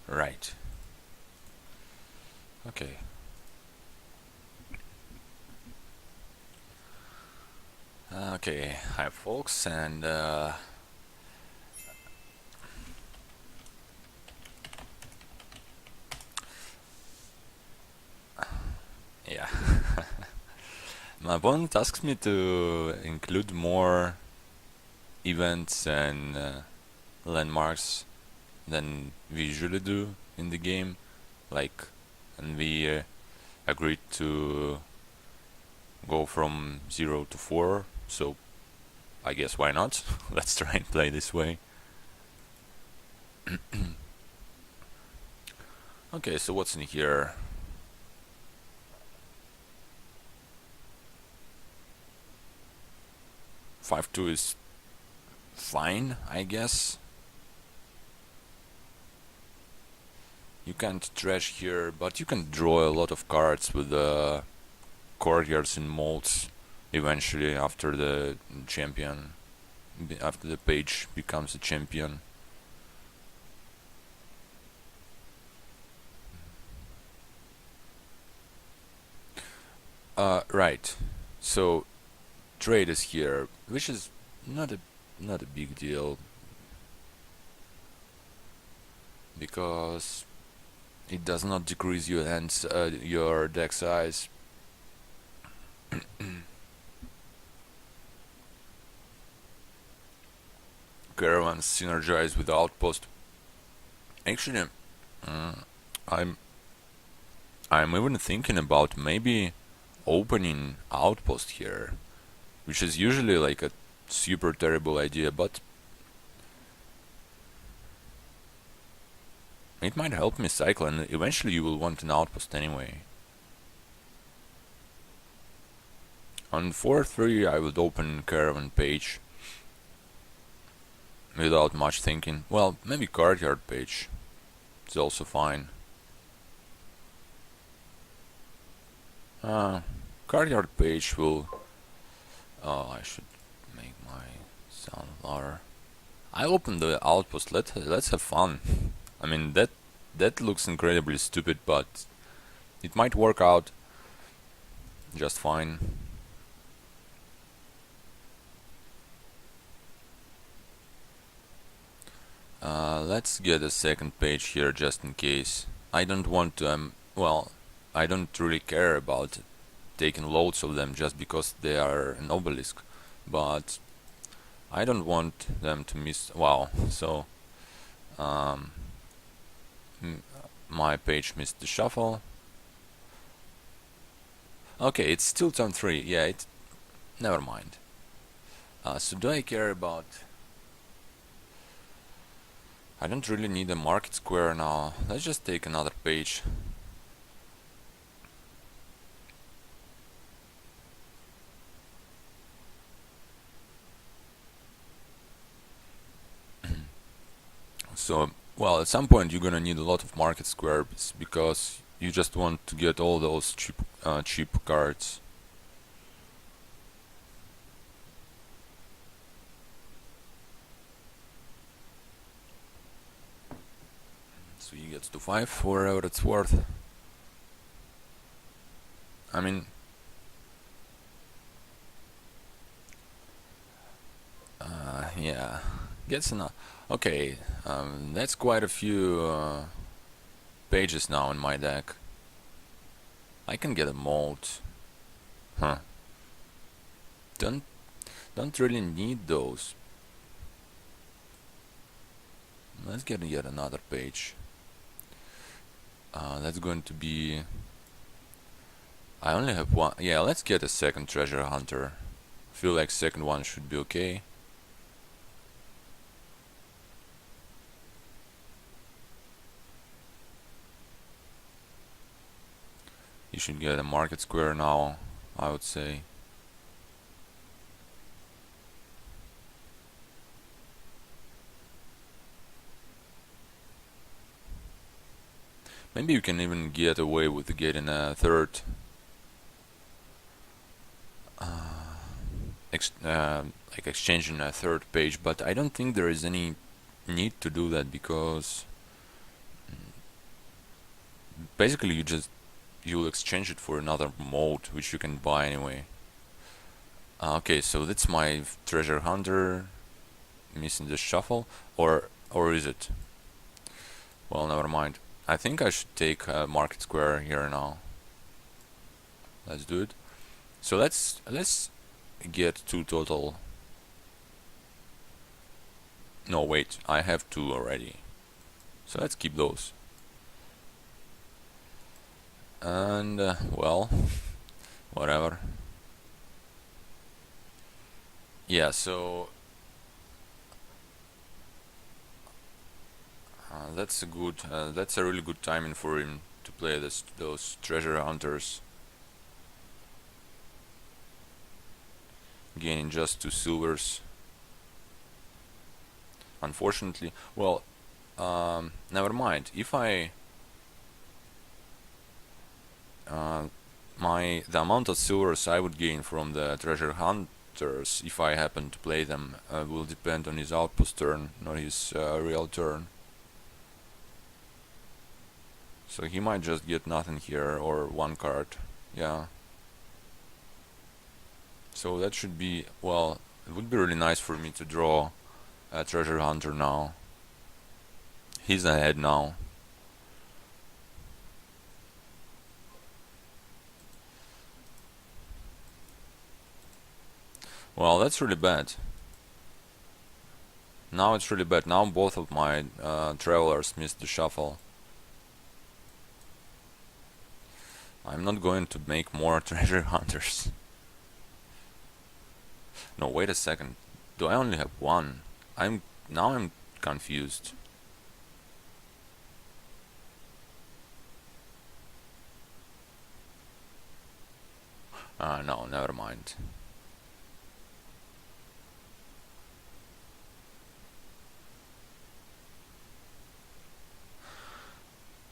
Right. Okay. Okay. Hi, folks, and yeah. My opponent asks me to include more events and landmarks than we usually do in the game, like, and we agreed to go from 0 to 4, so I guess why not? Let's try and play this way. Okay, so what's in here? 5-2 is fine, I guess. You can't trash here, but you can draw a lot of cards with the courtyards and molds eventually after the champion, after the page becomes a champion. Right. So trade is here, which is not a big deal because it does not decrease your deck size. Caravans synergize with Outpost. Actually, I'm I'm even thinking about maybe opening Outpost here, which is usually like a super terrible idea, but it might help me cycle, and eventually you will want an Outpost anyway. On 4-3 I would open Caravan Page without much thinking. Well, maybe Courtyard Page. It's also fine. Courtyard Page will... Oh, I should make my sound louder. I opened the Outpost. Let's have fun. I mean, that looks incredibly stupid, but it might work out just fine. Let's get a second page here just in case. I don't want to, well, I don't really care about taking loads of them just because they are an obelisk, but I don't want them to miss. Wow, so my page missed the shuffle. Okay, it's still turn 3. Yeah, never mind. So do I care about... I don't really need a market square now. Let's just take another page. So, well, at some point you're gonna need a lot of market squares because you just want to get all those cheap cards. So he gets to 5 for whatever it's worth. I mean, yeah, gets enough. Okay, that's quite a few pages now in my deck. I can get a mold. Huh. Don't really need those. Let's get yet another page. That's going to be... I only have one. Yeah, let's get a second treasure hunter. Feel like second one should be okay. You should get a market square now, I would say. Maybe you can even get away with getting a third like exchanging a third page, but I don't think there is any need to do that because basically you'll exchange it for another mode which you can buy anyway. Okay, so that's my treasure hunter missing the shuffle, or is it? Well, never mind. I think I should take Market Square here now. Let's do it. So let's get 2 total. No, wait, I have 2 already. So let's keep those. And well, whatever. Yeah, so that's a really good timing for him to play those treasure hunters, gaining just 2 silvers. Unfortunately, well, never mind. If I the amount of silvers I would gain from the treasure hunters if I happen to play them will depend on his outpost turn, not his real turn. So he might just get nothing here, or 1 card. Yeah. So that should be, well, it would be really nice for me to draw a treasure hunter now. He's ahead now. Well, that's really bad. Now it's really bad. Now both of my travelers missed the shuffle. I'm not going to make more treasure hunters. No, wait a second. Do I only have 1? I'm confused. No, never mind.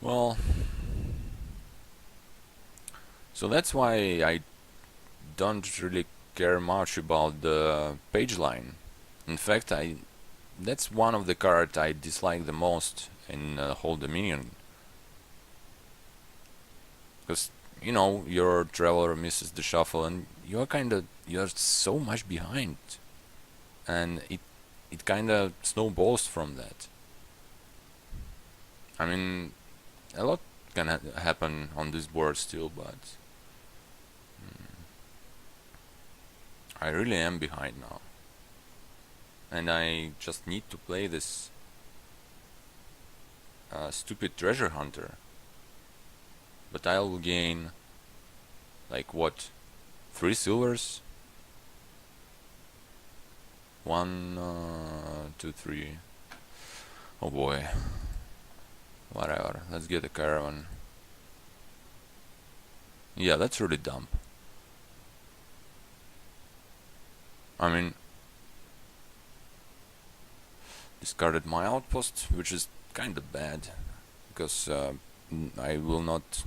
Well, so that's why I don't really care much about the page line. In fact, that's one of the cards I dislike the most in whole Dominion, because you know your traveler misses the shuffle and you're so much behind, and it kind of snowballs from that. I mean, a lot can happen on this board still, but I really am behind now, and I just need to play this stupid treasure hunter. But I'll gain like what, 3 silvers? 1, 2, 3. Oh boy. Whatever. Let's get a caravan. Yeah, that's really dumb. I mean, discarded my outpost, which is kind of bad, because I will not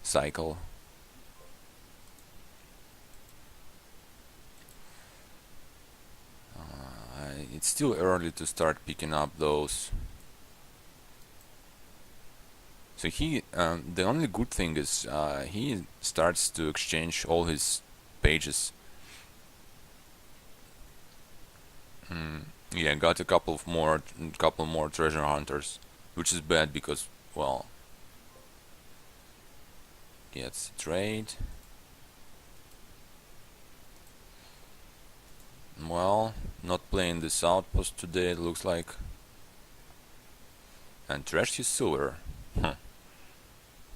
cycle. It's still early to start picking up those. So the only good thing is he starts to exchange all his pages. Yeah, got a couple more treasure hunters, which is bad because, well, gets trade. Well, not playing this outpost today, it looks like. And trashed his silver.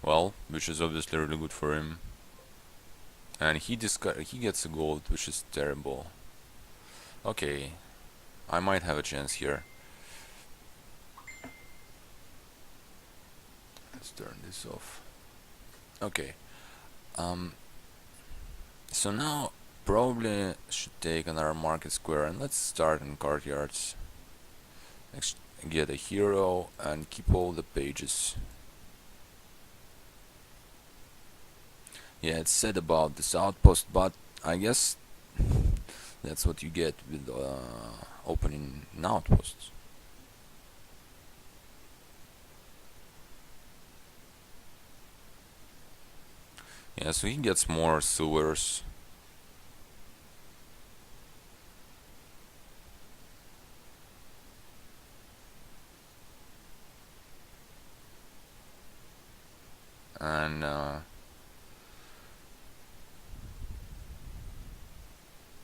Well, which is obviously really good for him. And he gets a gold, which is terrible. Okay, I might have a chance here. Let's turn this off. Okay. So now probably should take another market square, and let's start in courtyards. Get a hero and keep all the pages. Yeah, it's said about this outpost, but I guess that's what you get with opening an outpost. Yeah, so he gets more sewers. And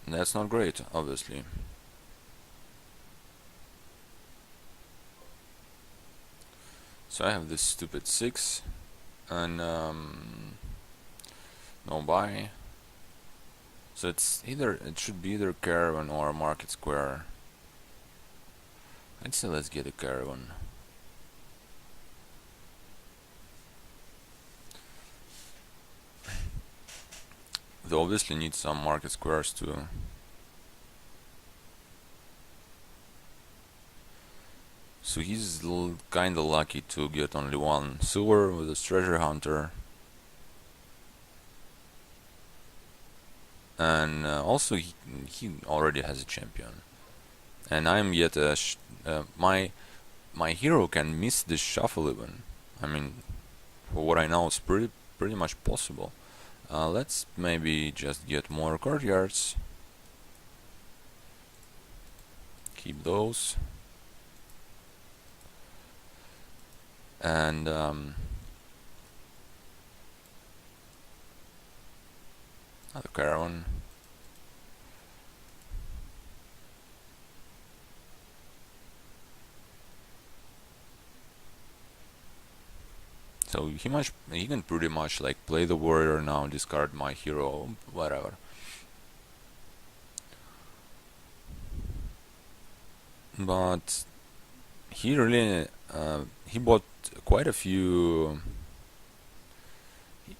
that's not great, obviously. So I have this stupid 6 and no buy. So it should be either caravan or market square. I'd say let's get a caravan. They obviously need some market squares too. So he's kinda lucky to get only one sewer with a treasure hunter. And also he already has a champion. And I'm yet my hero can miss this shuffle even. I mean, for what I know, it's pretty much possible. Let's maybe just get more courtyards. Keep those. And another caravan. So he can pretty much like play the warrior now, discard my hero, whatever. But he really he bought quite a few.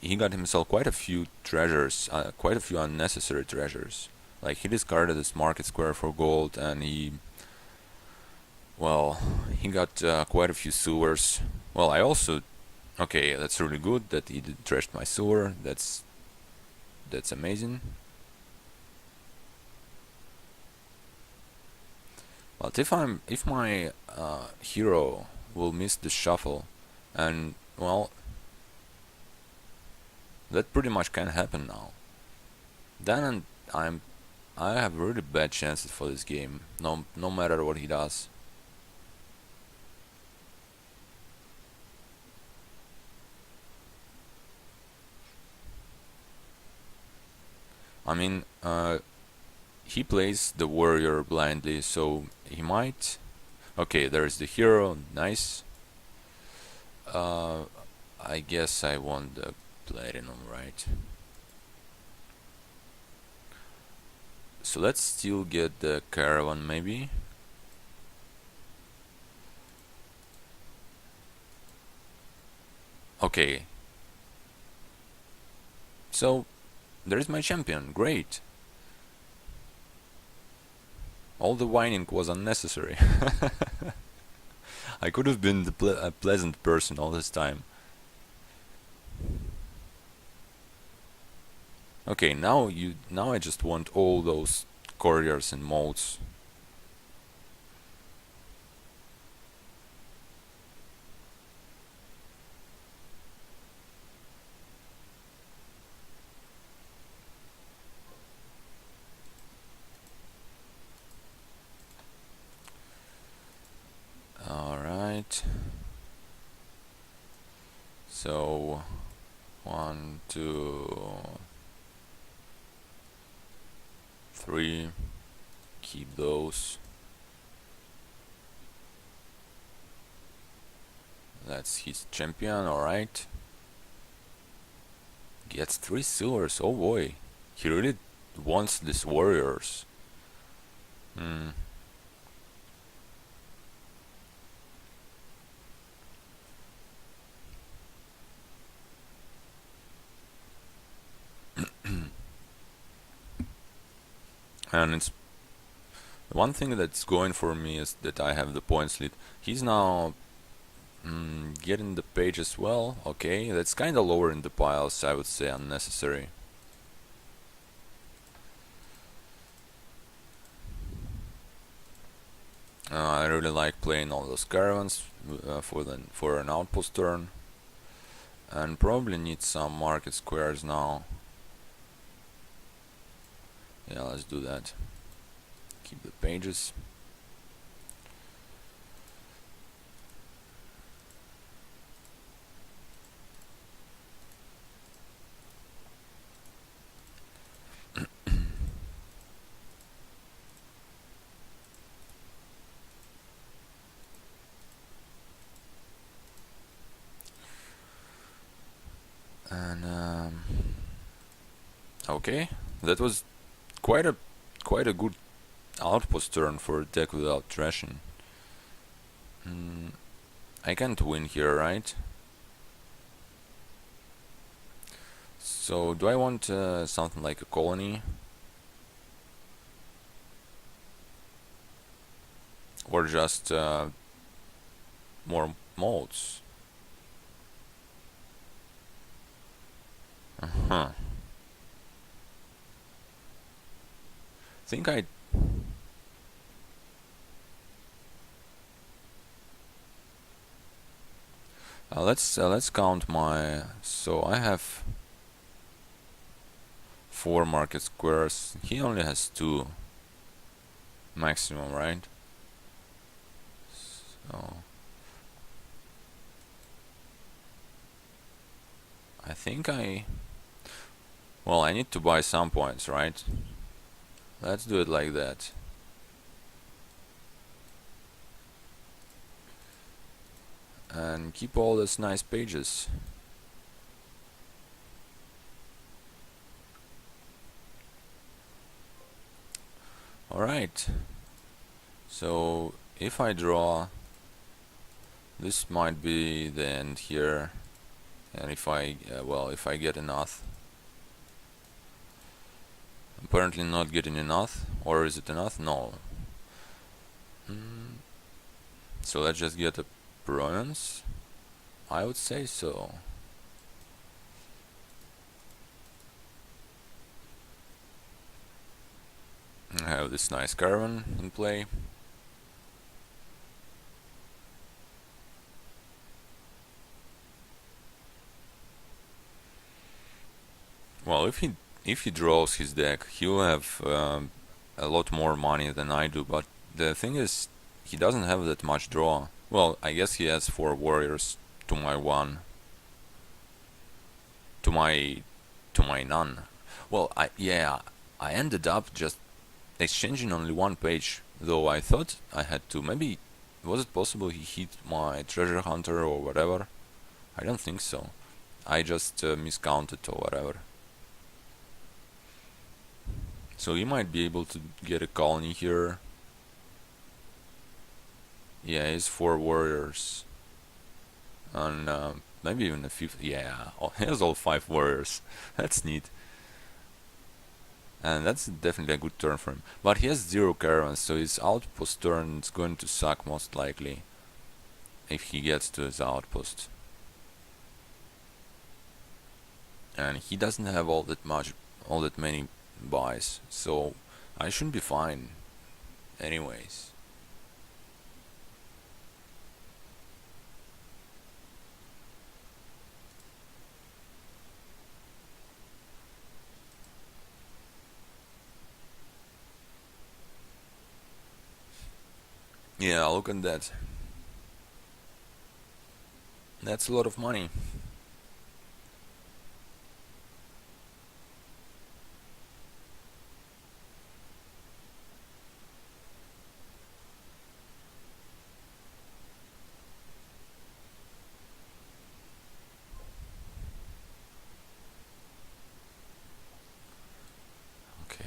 He got himself quite a few treasures, quite a few unnecessary treasures. Like he discarded this market square for gold, and well, he got quite a few sewers. Well, I also, okay, that's really good that he trashed my sewer. That's amazing. But if my hero will miss the shuffle, and well, that pretty much can happen now. Then I have really bad chances for this game. No matter what he does. I mean, he plays the warrior blindly, so he might. Okay, there's the hero. Nice. I guess I want the platinum, right? So let's still get the caravan, maybe. Okay. So there's my champion. Great. All the whining was unnecessary. I could have been a pleasant person all this time. Okay, now I just want all those couriers and modes. Alright. So 1, 2, 3. Keep those. That's his champion, alright. Gets 3 sewers, oh boy. He really wants these warriors. Hmm. And it's one thing that's going for me is that I have the points lead. He's now getting the page as well. Okay, that's kind of lower in the piles, I would say unnecessary. I really like playing all those caravans for an outpost turn. and probably need some market squares now. Yeah, let's do that. Keep the pages. And okay, that was quite a good outpost turn for a deck without trashing. I can't win here, right? So do I want something like a colony? Or just more molds? Uh-huh. Think I... let's count my... So I have 4 market squares. He only has 2 maximum, right? So I think well, I need to buy some points, right? Let's do it like that. And keep all these nice pages. Alright. So if I draw, this might be the end here. And if I, well, if I get enough. Apparently not getting enough. Or is it enough? No. So let's just get a bronze. I would say so. I have this nice caravan in play. Well, if he draws his deck, he'll have a lot more money than I do. But the thing is, he doesn't have that much draw. Well, I guess he has 4 warriors to my 1. To my none. Well, I ended up just exchanging only 1 page. Though I thought I had to. Maybe was it possible he hit my treasure hunter or whatever? I don't think so. I just miscounted or whatever. So he might be able to get a colony here. Yeah, he's 4 warriors. And maybe even a 5th. Yeah, he has all 5 warriors. That's neat. And that's definitely a good turn for him. But he has 0 caravans, so his outpost turn is going to suck most likely. If he gets to his outpost. And he doesn't have all that many buys, so I should be fine anyways. Yeah, look at that. That's a lot of money. Okay.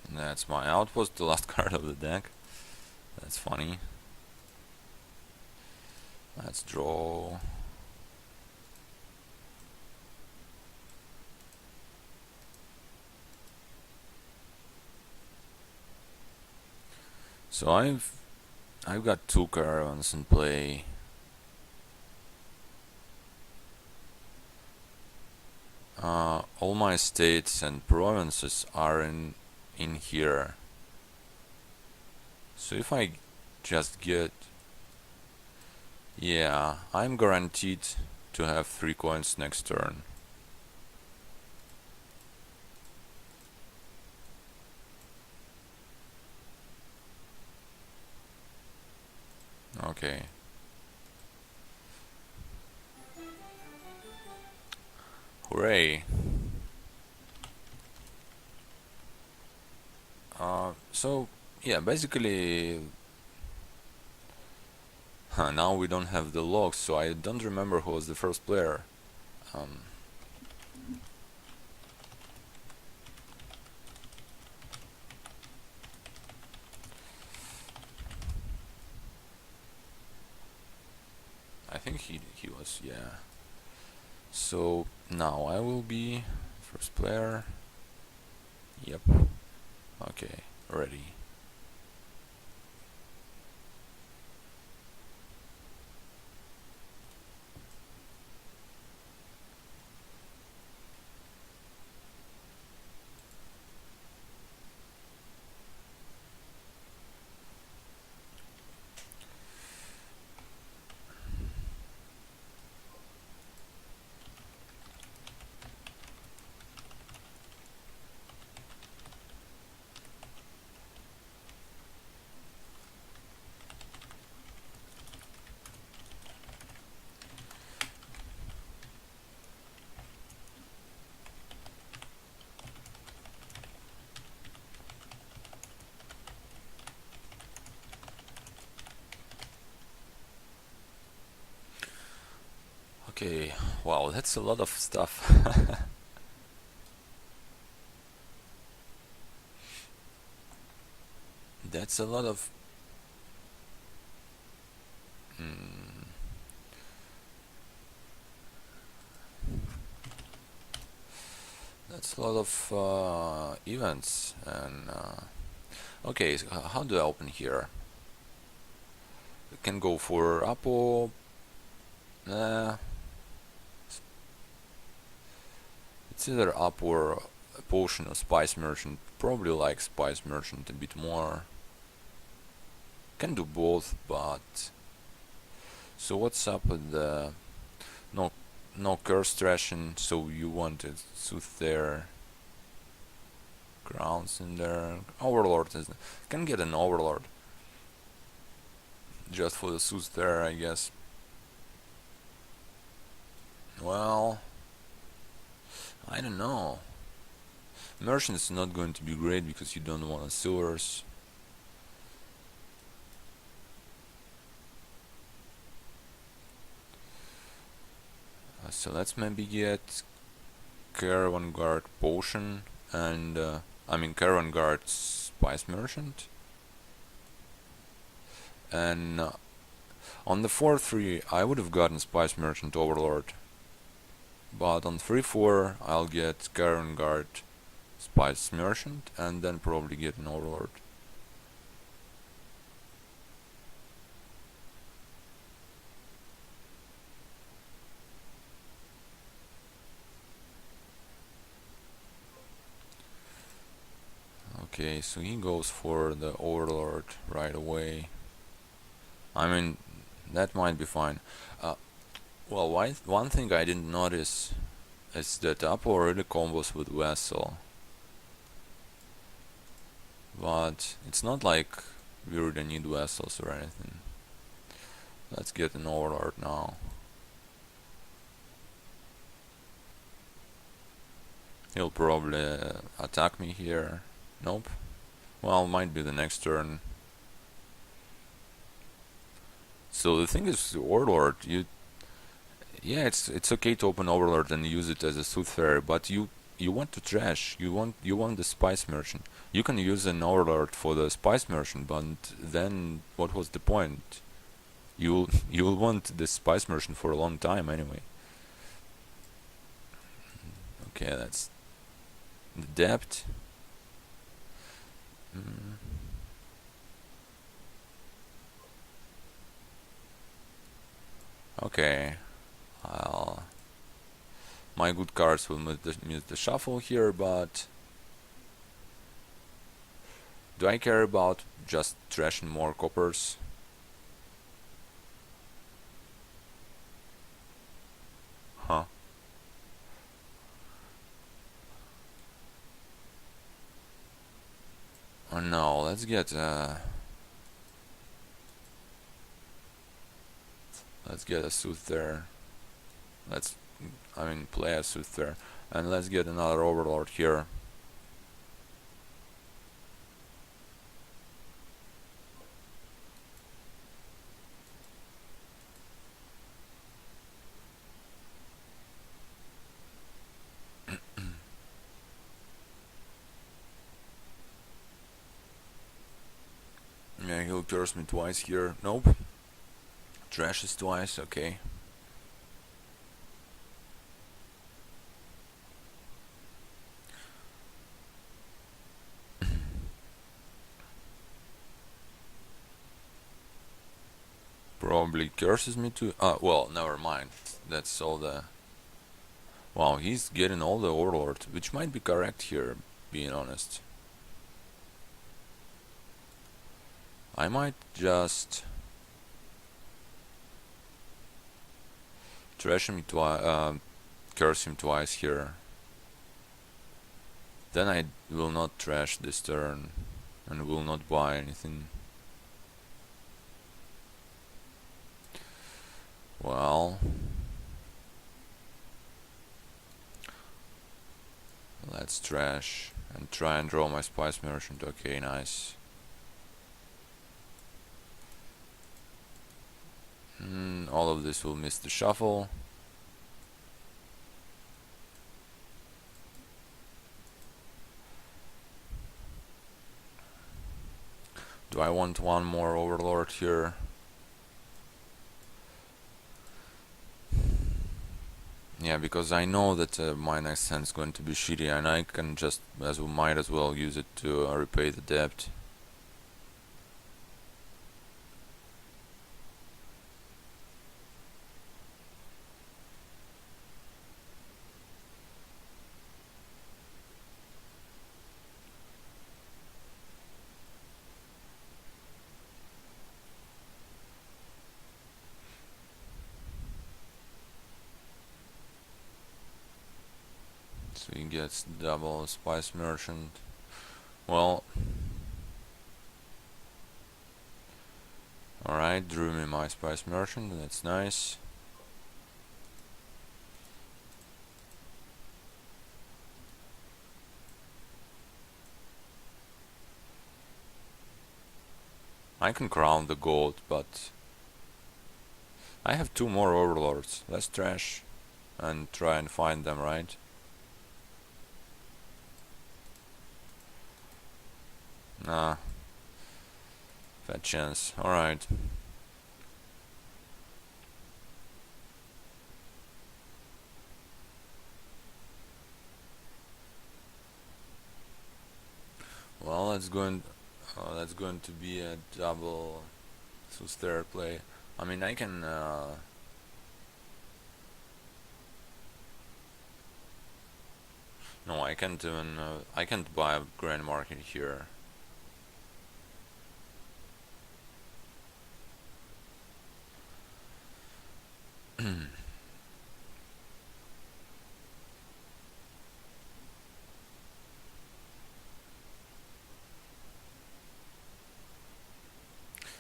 That's my outpost, the last card of the deck. That's funny. Let's draw. So I've got 2 caravans in play. All my states and provinces are in here. So if I just get... Yeah, I'm guaranteed to have 3 coins next turn. Okay. Hooray. So, yeah, basically... now we don't have the logs, so I don't remember who was the first player. Um, I think he was, yeah. So now I will be first player. Yep. Okay, ready. Okay, wow, that's a lot of stuff. That's a lot of... Mm, that's a lot of events. And okay, so how do I open here? I can go for Apo. It's either Up or a Potion or Spice Merchant. Probably like Spice Merchant a bit more. Can do both, but... So what's up with the... No Curse Ration, so you want a Soothsayer. Grounds in there. Overlord is... Can get an Overlord. Just for the Soothsayer, I guess. Well... I don't know. Merchant is not going to be great because you don't want sewers. So let's maybe get Caravan Guard Potion and Caravan Guard Spice Merchant. And on the 4-3 I would have gotten Spice Merchant Overlord. But on 3-4 I'll get Caravan Guard Spice Merchant and then probably get an Overlord. Okay, so he goes for the Overlord right away. I mean, that might be fine. Well, one thing I didn't notice is that Apo already combos with Vessel. But it's not like we really need Vessels or anything. Let's get an Overlord now. He'll probably attack me here. Nope. Well, might be the next turn. So the thing is, Overlord, yeah, it's okay to open Overlord and use it as a Soothsayer, but you want to trash. You want the Spice Merchant. You can use an Overlord for the Spice Merchant, but then what was the point? You'll want the Spice Merchant for a long time anyway. Okay, that's the depth. Okay, my good cards will miss the shuffle here, but Do I care about just trashing more coppers? Huh? Oh no, let's get a suit there. Play a suit there, and let's get another overlord here. Yeah, he'll curse me twice here. Nope. Trashes twice, okay. Probably curses me too. Well, never mind. That's all the... Wow, he's getting all the overlord, which might be correct here, being honest. I might just trash him twice, curse him twice here. Then I will not trash this turn and will not buy anything. Well, let's trash and try and draw my Spice Merchant. Okay, nice. All of this will miss the shuffle. Do I want one more overlord here? Yeah, because I know that my next hand is going to be shitty, and I can just might as well use it to repay the debt. So he gets double Spice Merchant. Well, alright, drew me my Spice Merchant, that's nice. I can crown the gold, but I have two more overlords. Let's trash and try and find them, right? Nah. Fat chance. Alright. Well, that's going to be a double Suster play. I mean, I can no, I can't even I can't buy a grand market here.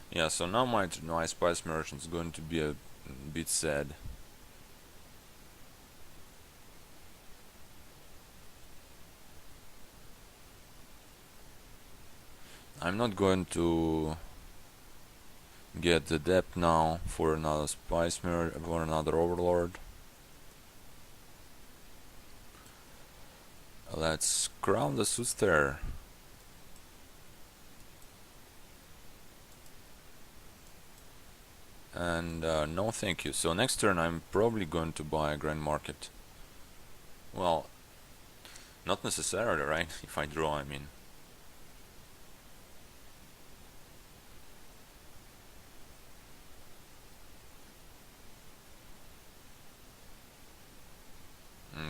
Yeah, so now my Spice Merchant is going to be a bit sad. I'm not going to get the depth now for another for another overlord. Let's crown the Suster. And no thank you. So next turn I'm probably going to buy a grand market. Well, not necessarily, right? If I draw, I mean.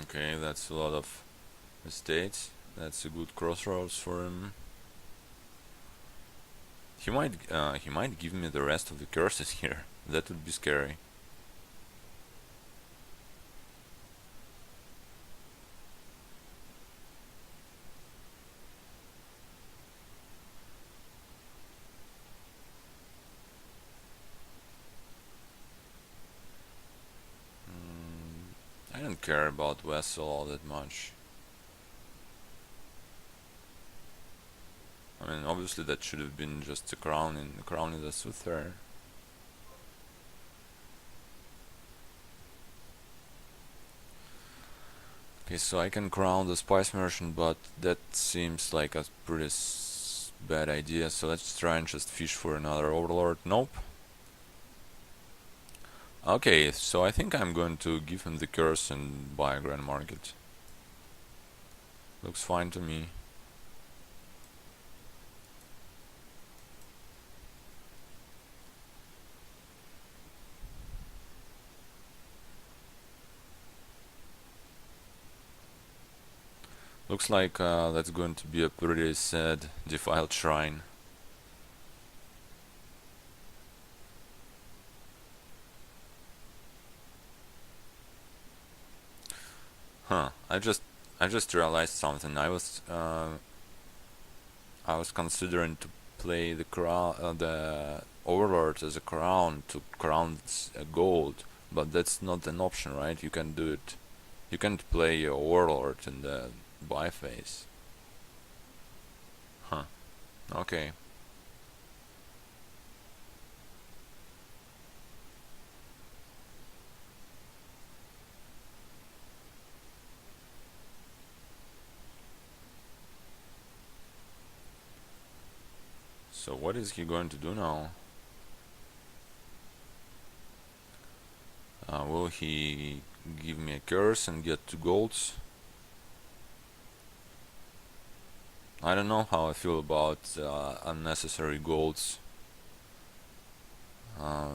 Okay, that's a lot of estates. That's a good crossroads for him. He might give me the rest of the curses here. That would be scary. I don't care about Vessel all that much. I mean, obviously that should have been just a crowning the Soothsayer. Okay, so I can crown the Spice Merchant, but that seems like a pretty bad idea. So let's try and just fish for another Overlord. Nope. Okay, so I think I'm going to give him the curse and buy a Grand Market. Looks fine to me. Looks like that's going to be a pretty sad defiled shrine. Huh, I just realized something. I was considering to play the Overlord as a crown to crown gold, but that's not an option, right? You can do it. You can't play your Overlord in the buy phase. Huh. Okay. So what is he going to do now? Will he give me a curse and get 2 golds? I don't know how I feel about unnecessary golds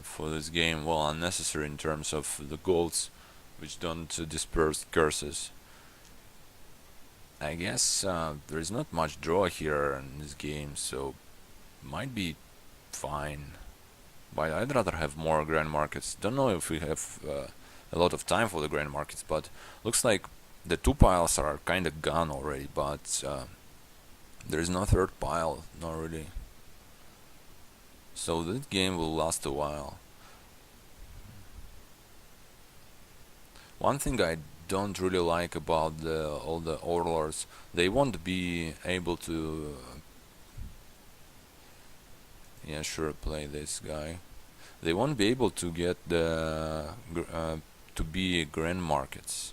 for this game. Well, unnecessary in terms of the golds which don't disperse curses. I guess there is not much draw here in this game, so might be fine. But I'd rather have more Grand Markets. Don't know if we have a lot of time for the Grand Markets, but looks like the 2 piles are kinda gone already, but there is no 3rd pile, not really. So this game will last a while. One thing I don't really like about all the Overlords, they won't be able to yeah, sure, play this guy. They won't be able to get the to be Grand Markets,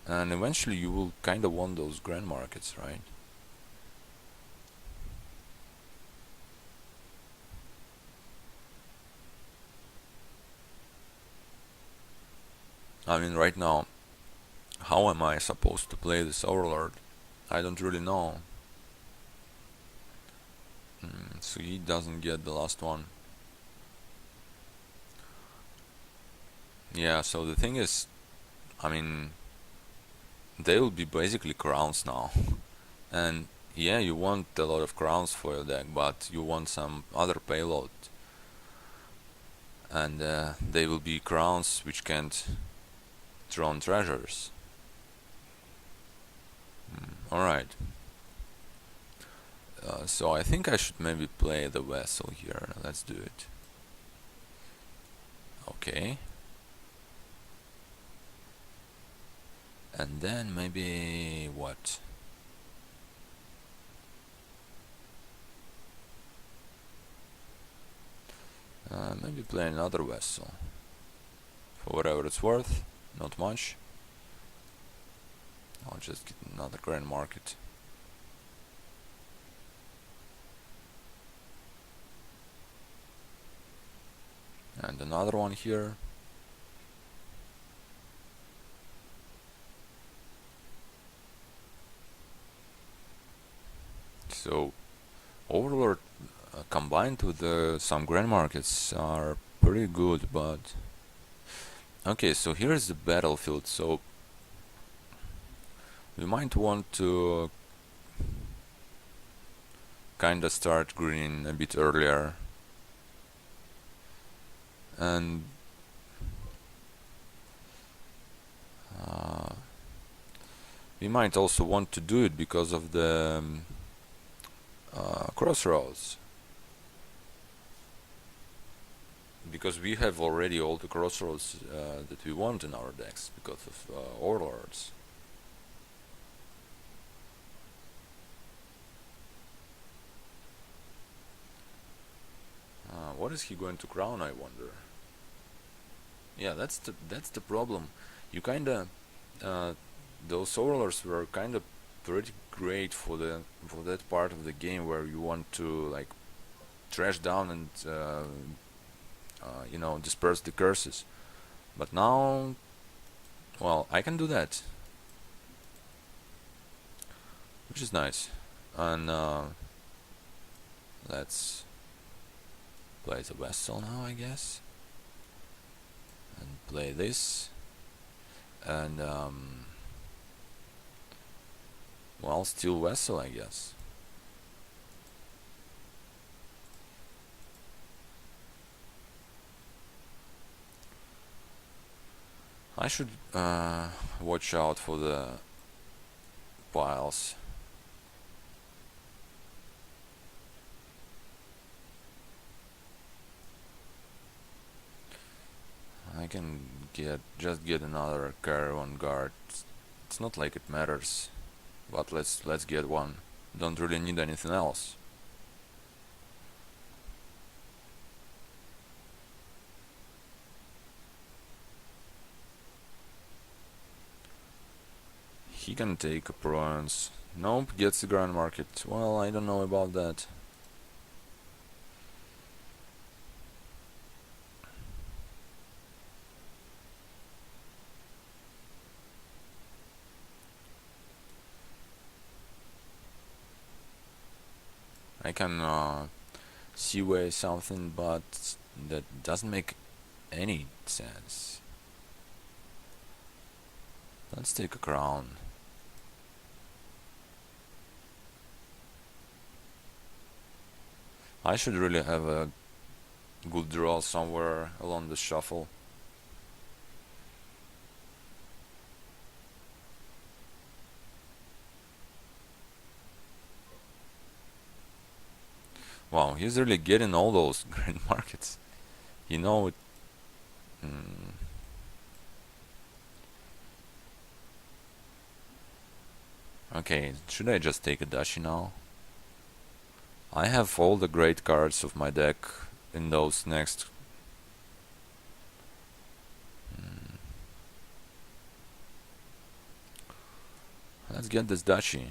and eventually you will kinda want those Grand Markets, right? I mean, right now, how am I supposed to play this Overlord? I don't really know. So he doesn't get the last one. Yeah, so the thing is, I mean, they will be basically crowns now. And yeah, you want a lot of crowns for your deck, but you want some other payload. And they will be crowns which can't drone treasures. Alright. So I think I should maybe play the Vessel here. Let's do it. Okay. And then maybe what? Maybe play another Vessel. For whatever it's worth. Not much. I'll just get another Grand Market. And another one here. So Overlord combined with some Grand Markets are pretty good, but okay, so here's the battlefield. So we might want to kinda start greening a bit earlier, and we might also want to do it because of the crossroads, because we have already all the crossroads that we want in our decks because of overlords. What is he going to crown, I wonder? Yeah, that's the problem. You kinda those overlords were kinda pretty great for that part of the game where you want to like trash down and disperse the curses. But now, well, I can do that, which is nice. And let's play the vessel now, I guess, and play this, and well, still vessel, I guess. I should watch out for the piles. I can just get another caravan guard. It's not like it matters, but let's get one. Don't really need anything else. He can take a bronze. Nope, gets the grand market. Well, I don't know about that. I can seaway something, but that doesn't make any sense. Let's take a crown. I should really have a good draw somewhere along the shuffle. Wow, he's really getting all those grand markets. You know it. Mm, okay, should I just take a dashi now? I have all the great cards of my deck in those next. Let's get this dashi.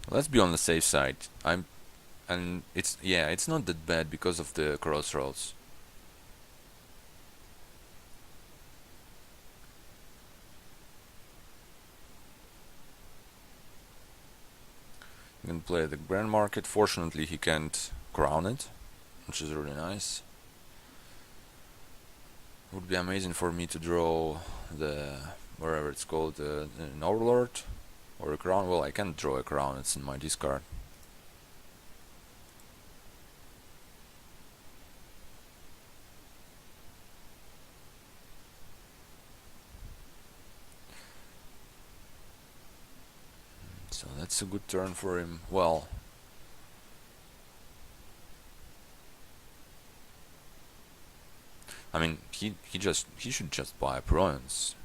Let's be on the safe side. And it's not that bad because of the crossroads. You can play the grand market. Fortunately, he can't crown it, which is really nice. Would be amazing for me to draw the whatever it's called, an overlord or a crown. Well, I can't draw a crown; it's in my discard. So that's a good turn for him. Well, I mean, he should just buy bronze.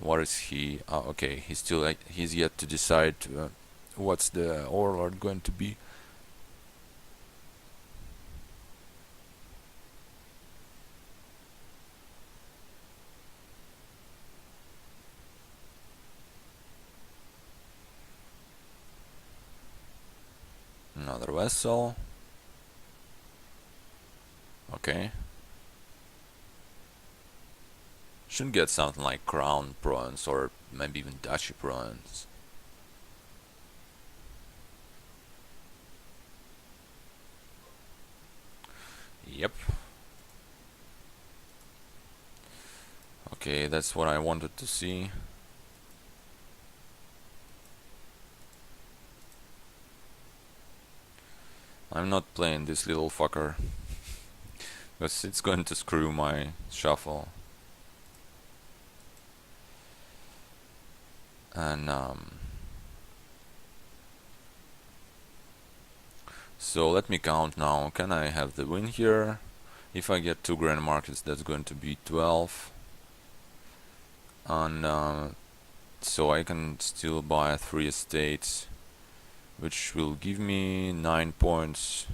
What is he? Okay, he's yet to decide what's the overlord going to be. Another vessel. Okay. Should get something like crown bronze or maybe even dashi bronze. Yep. Okay, that's what I wanted to see. I'm not playing this little fucker because it's going to screw my shuffle. And so let me count now. Can I have the win here? If I get 2 grand markets, that's going to be 12. And so I can still buy 3 estates, which will give me 9 points.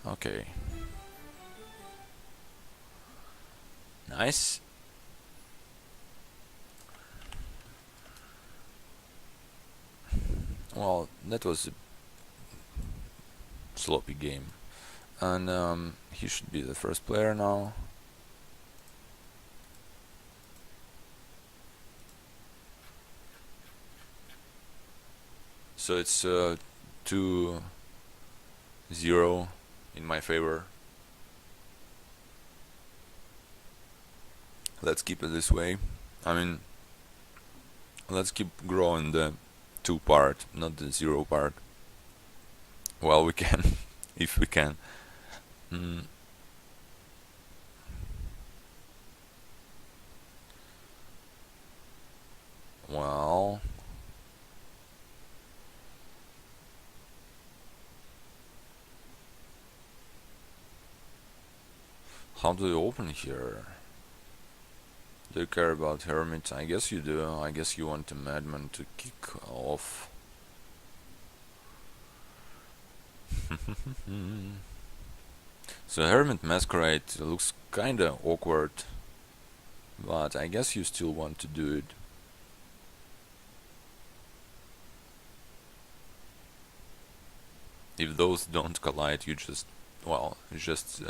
Okay. Nice. Well, that was a sloppy game. And he should be the first player now. So it's 2-0 in my favor. Let's keep it this way. I mean, let's keep growing the 2 part, not the 0 part. Well, we can, if we can. Well, how do you open here? Do you care about Hermit? I guess you do. I guess you want a Madman to kick off. So Hermit Masquerade looks kinda awkward, but I guess you still want to do it. If those don't collide, you just, well, you're just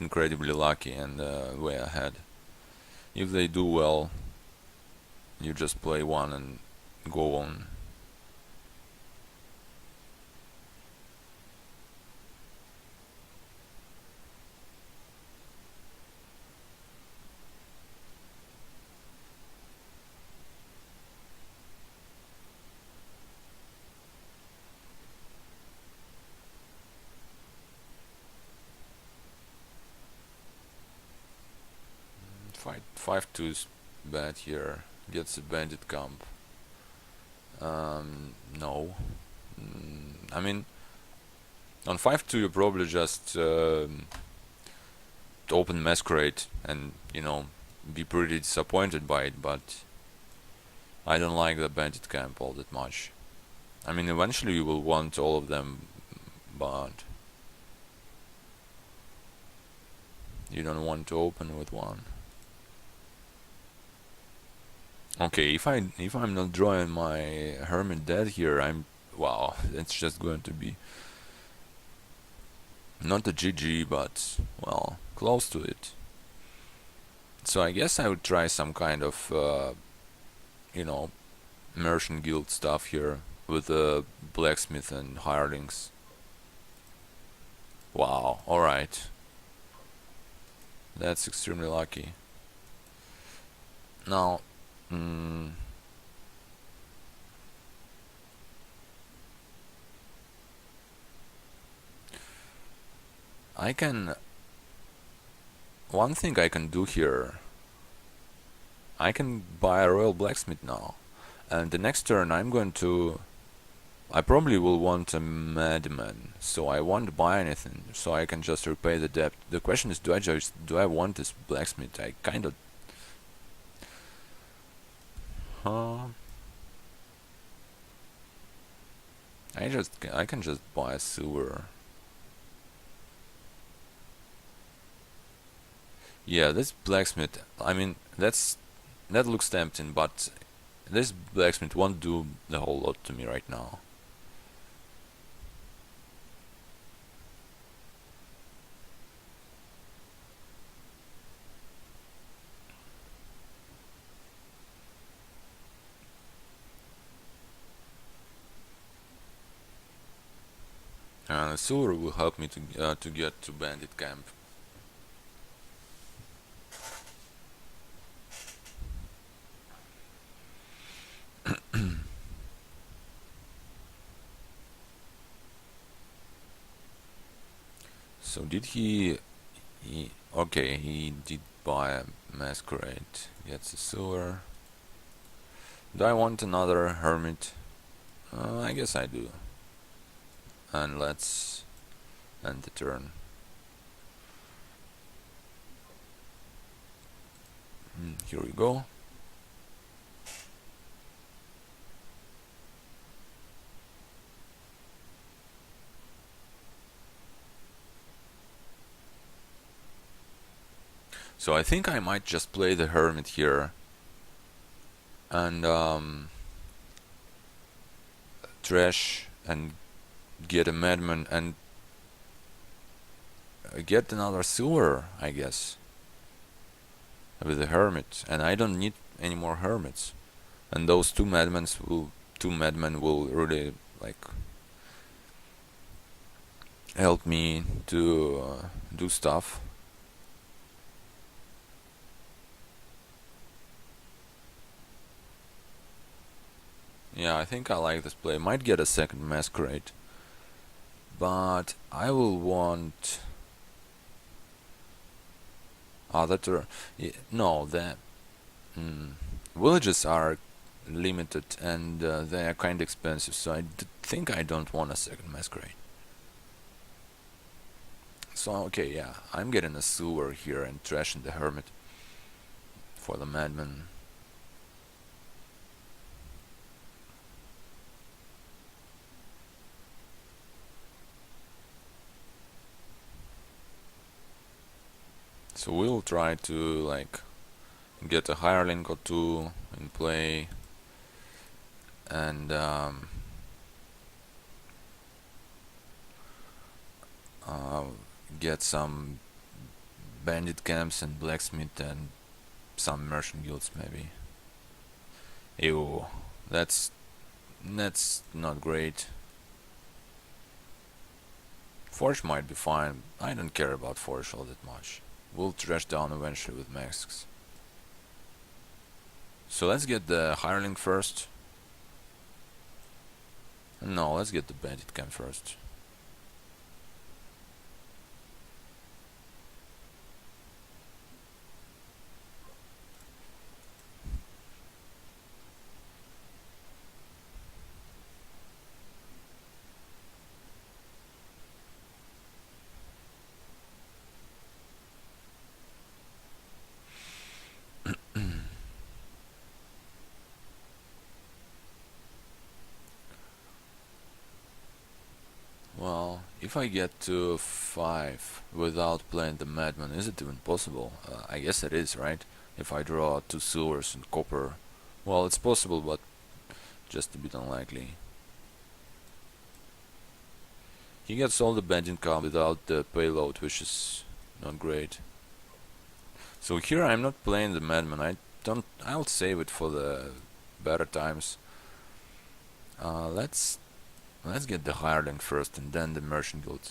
incredibly lucky and way ahead. If they do well, you just play one and go on. Fight 5-2 is bad here. Gets a bandit camp. No. I mean, on 5-2 you probably just open Masquerade and, you know, be pretty disappointed by it, but I don't like the bandit camp all that much. I mean, eventually you will want all of them, but you don't want to open with one. Okay, if I'm not drawing my Hermit dead here, wow, it's just going to be not a GG, but well, close to it. So I guess I would try some kind of you know, merchant guild stuff here with the blacksmith and hirelings. Wow, alright. That's extremely lucky. Now, I can... One thing I can do here, I can buy a royal blacksmith now, and the next turn I probably will want a madman, so I won't buy anything, so I can just repay the debt. The question is, do I want this blacksmith? I kind of... I can just buy a silver. Yeah, this blacksmith, I mean, that looks tempting, but this blacksmith won't do the whole lot to me right now. Silver will help me to get to bandit camp. So did he okay, he did buy a masquerade, gets a sewer. Do I want another hermit? I guess I do. And let's end the turn. Here we go. So I think I might just play the hermit here and trash and get a madman and get another sewer, I guess, with the hermit. And I don't need any more hermits. And those two madmen will really like help me to do stuff. Yeah, I think I like this play. Might get a second masquerade, but I will want other turn. No, the villages are limited and they are kind of expensive, so I think I don't want a second masquerade. So okay, yeah, I'm getting a sewer here and trashing the hermit for the madman. So we'll try to like get a hireling or two in play and get some bandit camps and blacksmith and some merchant guilds maybe. Ew, that's not great. Forge might be fine. I don't care about Forge all that much. We'll trash down eventually with masks. So let's get the hireling first. No, let's get the bandit camp first. Well, if I get to 5 without playing the madman, is it even possible? I guess it is, right? If I draw 2 sewers and copper. Well, it's possible, but just a bit unlikely. He gets all the bandit camp without the payload, which is not great. So here I'm not playing the madman. I'll save it for the better times. Let's get the hireling first and then the merchant guild.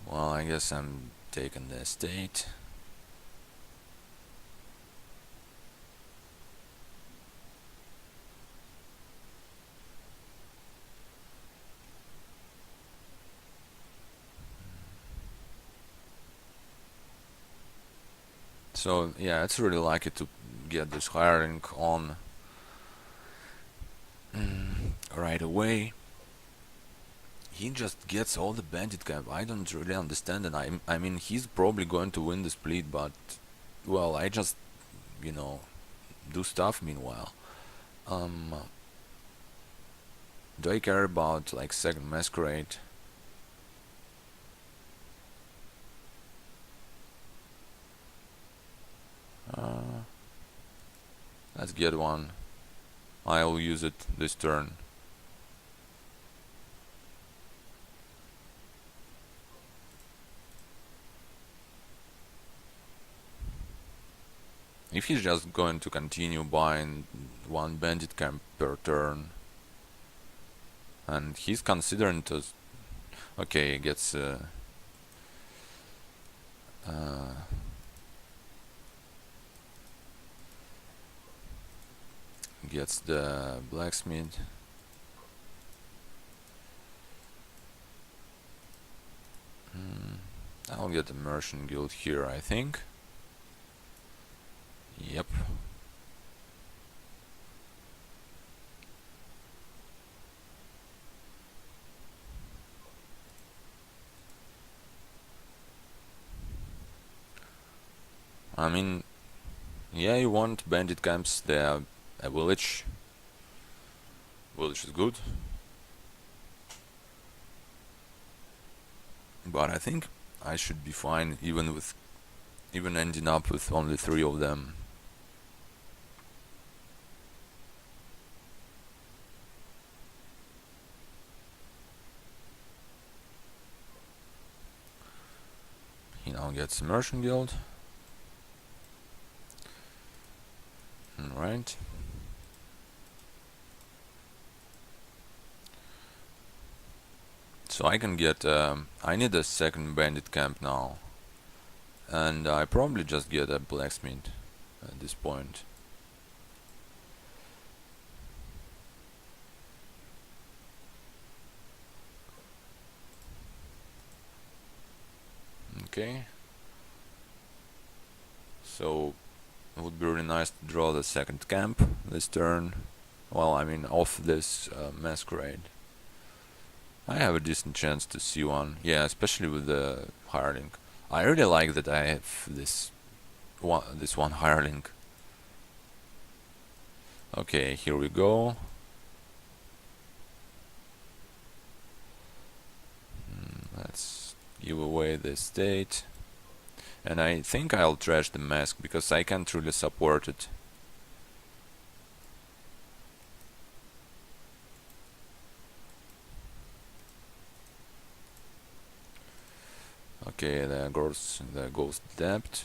Well, I guess I'm taking the estate. So yeah, it's really lucky to get this hiring on right away. He just gets all the bandit camp. I don't really understand, and I mean he's probably going to win the split, but well, I just do stuff meanwhile. Do I care about like second masquerade? Let's get one. I'll use it this turn. If he's just going to continue buying one bandit camp per turn, and he's considering to, okay, he gets gets the blacksmith. I'll get the Merchant Guild here, I think. Yep. I mean, yeah, you want bandit camps, they have a village. Village is good. But I think I should be fine even ending up with only 3 of them. He now gets a Merchant Guild. Alright. So I can get, I need a second bandit camp now. And I probably just get a blacksmith at this point. Okay. So it would be really nice to draw the second camp this turn. Well, I mean off this masquerade. I have a decent chance to see one. Yeah, especially with the hireling. I really like that I have this one hireling. Okay, here we go. Let's give away the estate. And I think I'll trash the mask because I can't really support it. Okay, the ghost debt.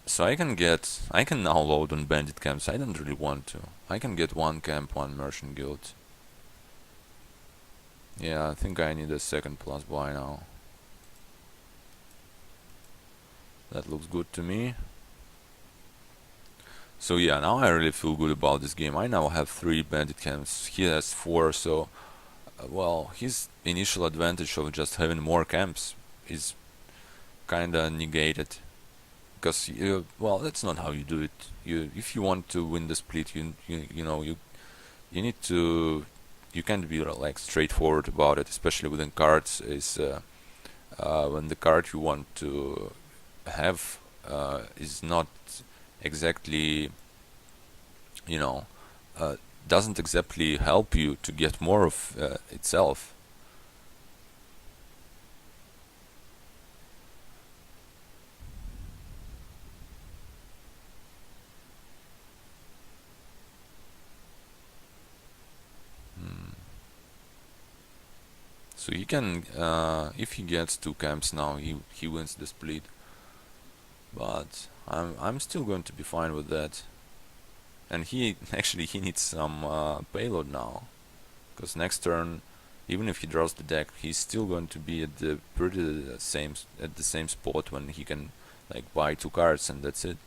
So I can now load on bandit camps. I don't really want to. I can get 1 camp, 1 merchant guild. Yeah, I think I need a second plus buy now. That looks good to me. So yeah, now I really feel good about this game. I now have 3 bandit camps. He has 4, so well, his initial advantage of just having more camps is kinda negated. Because well, that's not how you do it. If you want to win the split, you need to, you can't be like straightforward about it, especially within cards. Is when the card you want to have is not exactly, doesn't exactly help you to get more of itself. So he can, if he gets 2 camps now, he wins the split. But I'm still going to be fine with that. And he needs some payload now, because next turn, even if he draws the deck, he's still going to be at the same spot when he can like buy 2 cards and that's it.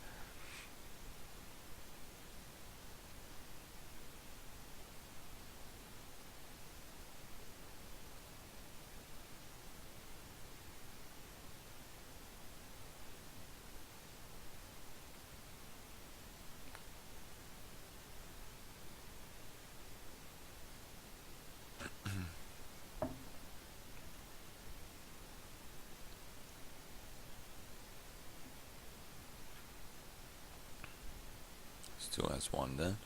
Still has 1 then.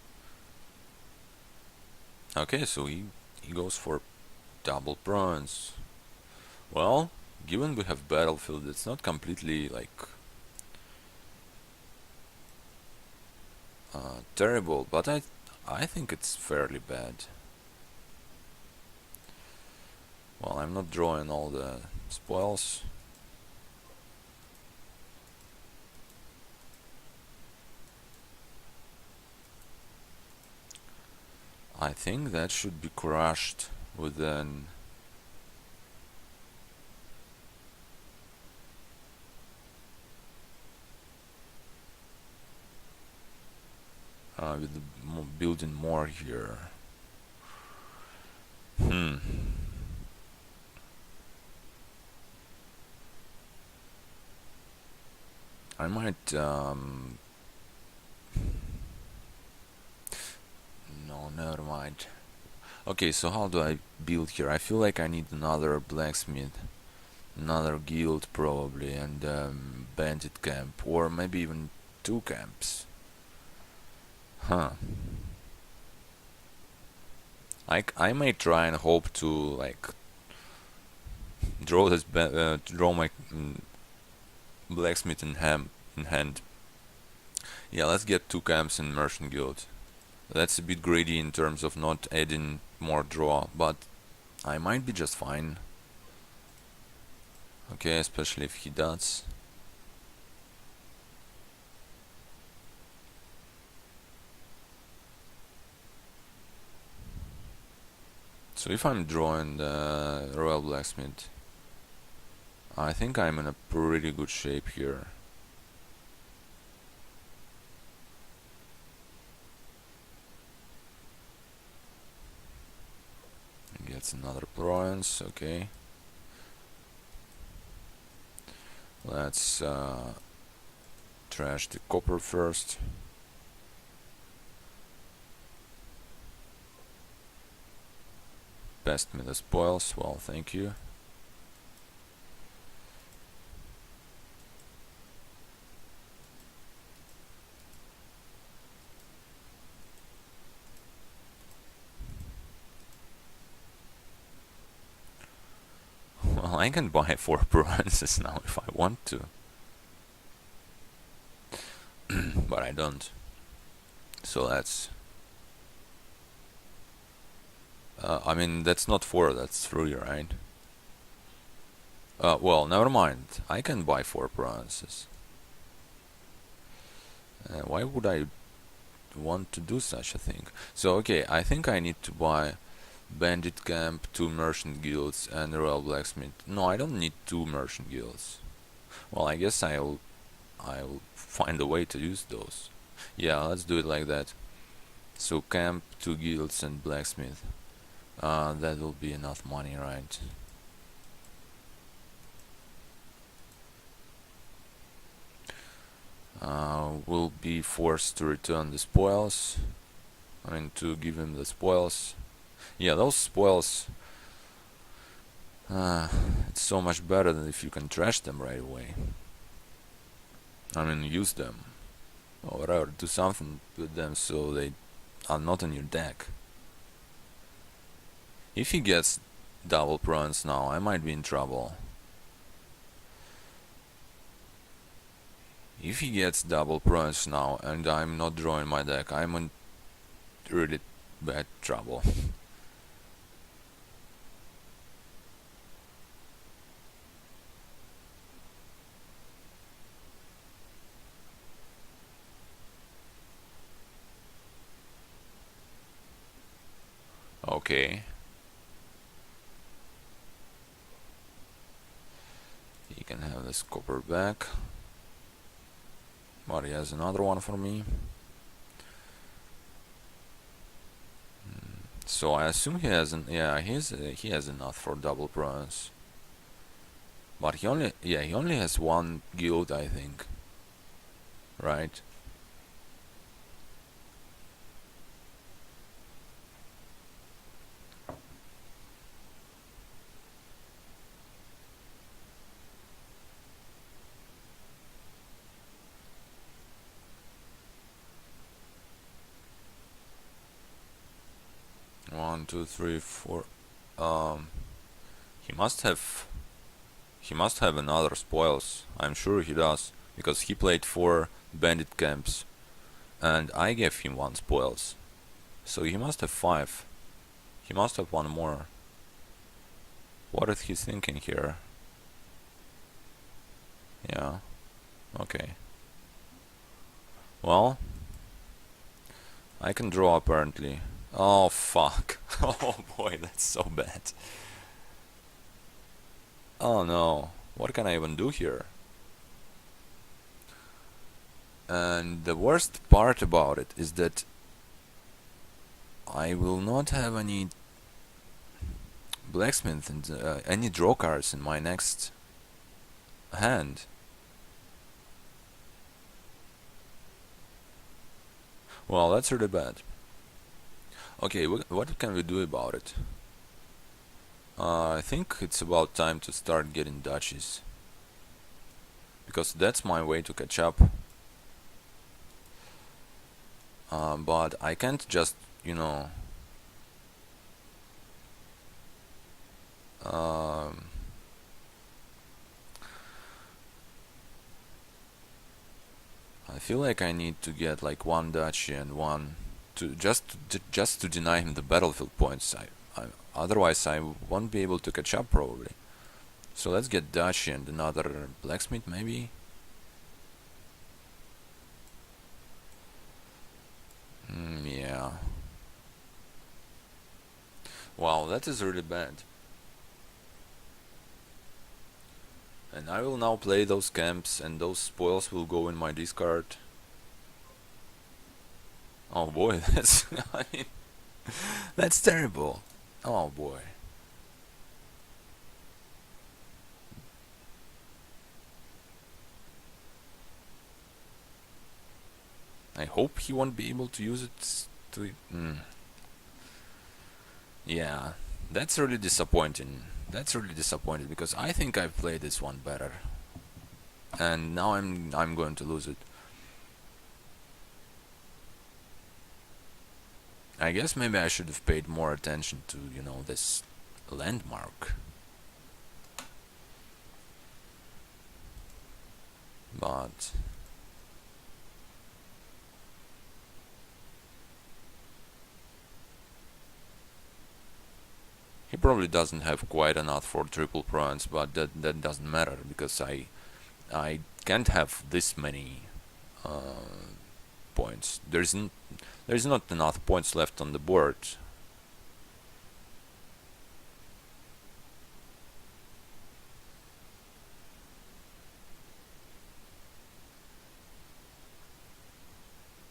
Okay, so he goes for double bronze. Well, given we have battlefield, it's not completely like terrible, but I think it's fairly bad. Well, I'm not drawing all the spoils. I think that should be crushed within with building more here. Hmm. I might, no, never mind. Okay, so how do I build here? I feel like I need another blacksmith, another guild probably, and bandit camp, or maybe even two camps. Huh. I may try and hope to like draw my blacksmith in hand. Yeah, let's get two camps in merchant guild. That's a bit greedy in terms of not adding more draw, but I might be just fine. Okay, especially if he does. So if I'm drawing the Royal Blacksmith, I think I'm in a pretty good shape here. Gets another bronze, okay. Let's trash the copper first. Passed me the spoils, well, thank you. Well, I can buy 4 bronzes now if I want to. But I don't. So that's... I mean, that's not 4, that's 3, right? Well, never mind. I can buy 4 bronzes. Why would I want to do such a thing? So, okay, I think I need to buy Bandit Camp, 2 Merchant Guilds, and Royal Blacksmith. No, I don't need 2 Merchant Guilds. Well, I guess I'll find a way to use those. Yeah, let's do it like that. So camp, 2 guilds, and blacksmith. That will be enough money, right? We'll be forced to return the spoils. I mean, to give him the spoils. Yeah, those spoils. It's so much better than if you can trash them right away. I mean, use them. Or whatever, do something with them so they are not on your deck. If he gets double bronze now, I might be in trouble. If he gets double bronze now and I'm not drawing my deck, I'm in really bad trouble. Okay. He can have this copper back. But he has another one for me. So I assume he hasn't. Yeah, he has enough for double bronze. But he only has 1 guild, I think. Right? One, two, three, four. He must have. He must have another spoils. I'm sure he does, because he played 4 bandit camps, and I gave him 1 spoils. So he must have 5. He must have 1 more. What is he thinking here? Yeah. Okay. Well, I can draw apparently. Oh fuck. Oh boy, that's so bad. Oh no. What can I even do here? And the worst part about it is that I will not have any blacksmith and any draw cards in my next hand. Well, that's really bad. Okay, what can we do about it? I think it's about time to start getting duchies, because that's my way to catch up. But I can't just, you know, um, I feel like I need to get like one duchy and one to just to deny him the battlefield points. Otherwise I won't be able to catch up probably. So let's get duchy and another blacksmith maybe. Yeah. Wow, that is really bad. And I will now play those camps, and those spoils will go in my discard. Oh boy, that's I mean, that's terrible. Oh boy. I hope he won't be able to use it to. Yeah, that's really disappointing. That's really disappointing because I think I've played this one better, and now I'm going to lose it. I guess maybe I should have paid more attention to, you know, this landmark. But he probably doesn't have quite enough for triple prawns, but that doesn't matter because I can't have this many points. There's not enough points left on the board.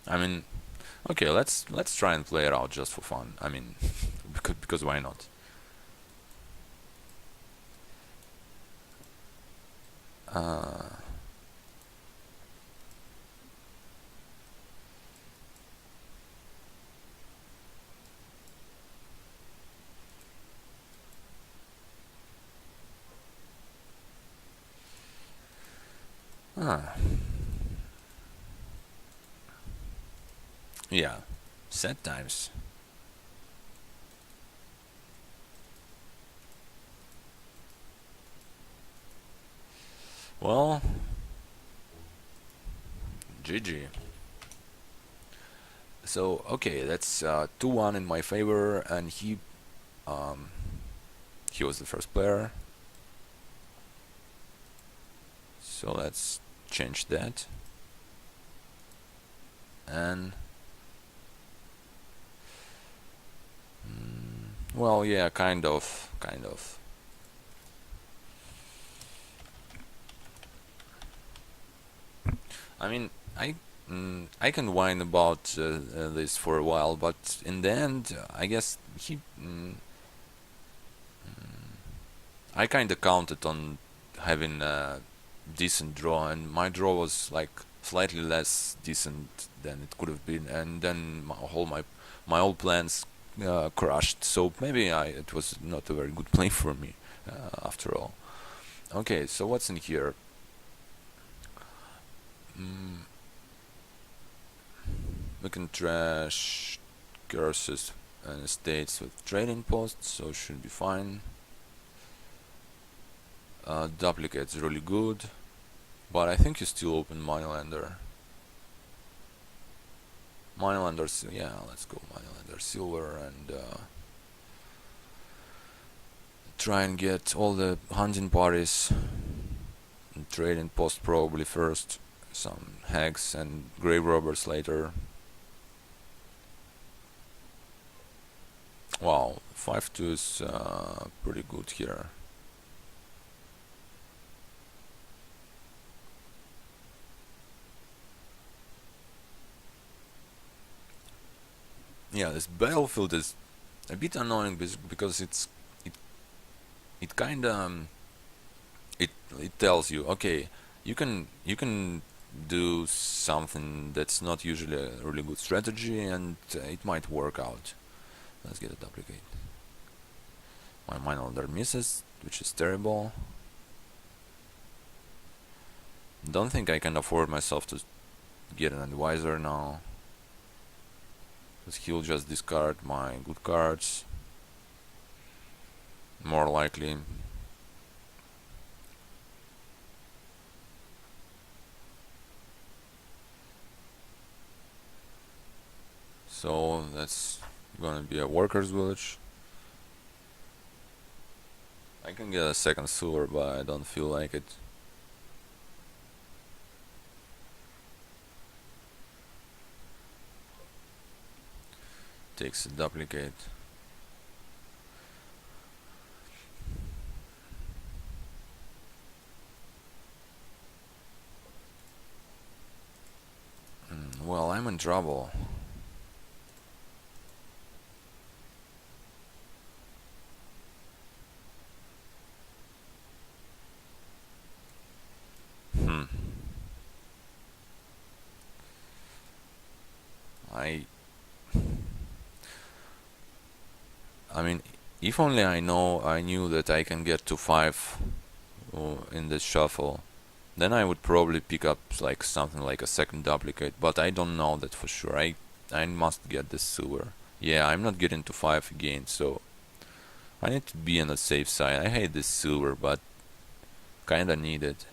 I mean, okay, let's try and play it out just for fun. I mean, because why not? Uh, ah, yeah, set times. Well, GG. So okay, that's 2-1 in my favor, and um, he was the first player. So let's change that. And well, yeah, kind of. I mean, I can whine about this for a while, but in the end, I guess I kind of counted on having a decent draw, and my draw was like slightly less decent than it could have been, and then my whole plans crushed. So maybe it was not a very good play for me after all. Okay, so what's in here? Mm, we can trash curses and estates with trading posts, so should be fine. Duplicate's really good, but I think you still open Moneylander. Yeah, let's go Moneylander Silver and try and get all the hunting parties and trading post probably first, some hags and grave robbers later. Wow, 5-2 is pretty good here. Yeah, this battlefield is a bit annoying because it it kind of it tells you, okay, you can do something that's not usually a really good strategy, and it might work out. Let's get a duplicate. My minor order misses, which is terrible. Don't think I can afford myself to get an advisor now, because he'll just discard my good cards, more likely. So that's gonna be a workers village. I can get a second sewer, but I don't feel like it. Takes a duplicate. Well, I'm in trouble. Hmm. I I mean, if only I knew that I can get to 5 in this shuffle, then I would probably pick up like something like a second duplicate, but I don't know that for sure. I must get this sewer. Yeah, I'm not getting to 5 again, so I need to be on the safe side. I hate this sewer, but kinda need it.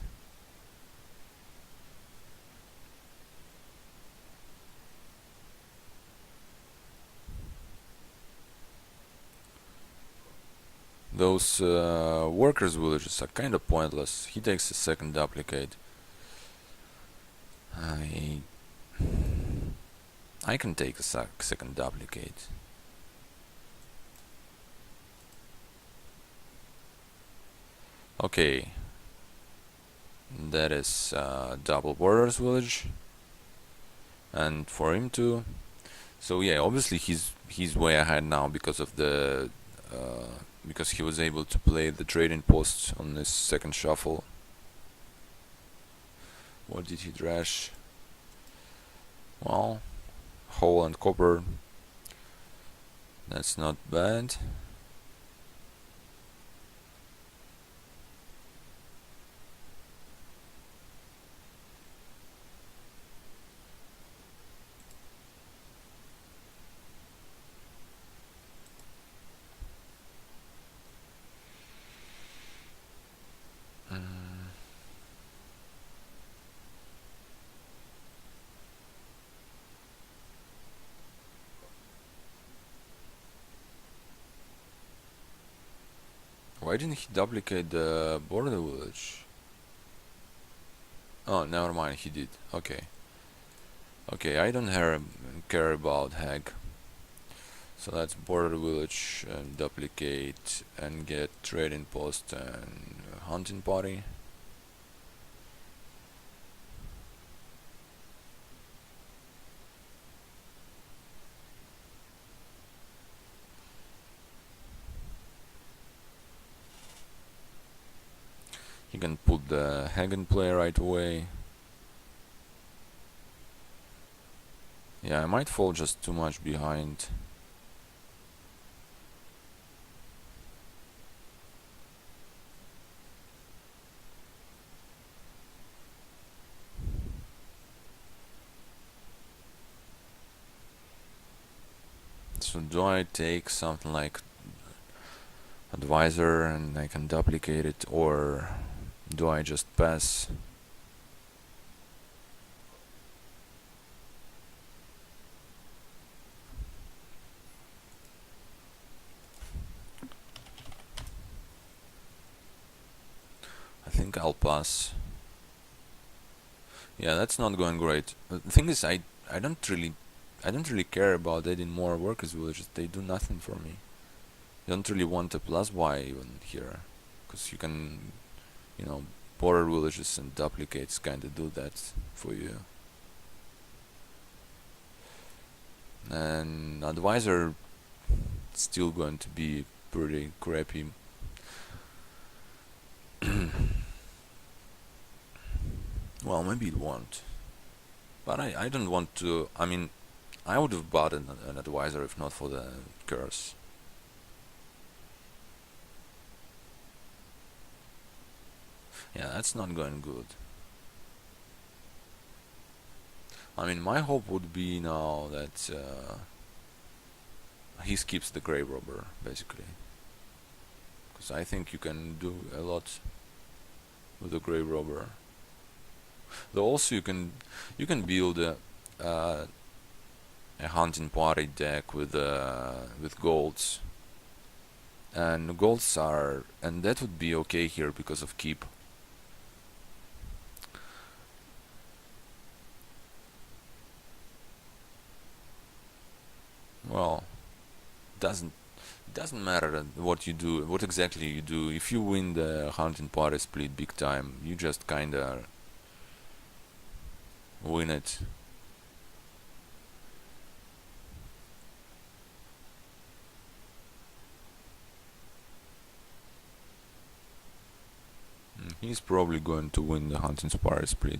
Those workers villages are kinda pointless. He takes a second duplicate. I I can take a second duplicate. Okay, that is double borders village, and for him too. So yeah, obviously he's way ahead now because of the because he was able to play the trading post on this second shuffle. What did he trash? Well, Hole and Copper. That's not bad. Why didn't he duplicate the border village? Oh, never mind, he did. Okay. Okay, I don't care about Hag. So let's border village and duplicate and get trading post and hunting party. You can put the Hagen play right away. Yeah, I might fall just too much behind. So do I take something like advisor and I can duplicate it, or do I just pass? I think I'll pass. Yeah, that's not going great. The thing is, I don't really care about adding more workers villages. They do nothing for me. I don't really want a plus Y even here, because you can, you know, border villages and duplicates kinda do that for you. And advisor still going to be pretty crappy. Well, maybe it won't. But I don't want to. I mean, I would have bought an advisor if not for the curse. Yeah, that's not going good. I mean, my hope would be now that he skips the grave robber, basically. Because I think you can do a lot with the grave robber. Though also you can build a hunting party deck with golds, and golds are, and that would be okay here because of keep. Well, doesn't matter what you do, what exactly you do. If you win the hunting party split big time, you just kinda win it. He's probably going to win the hunting party split.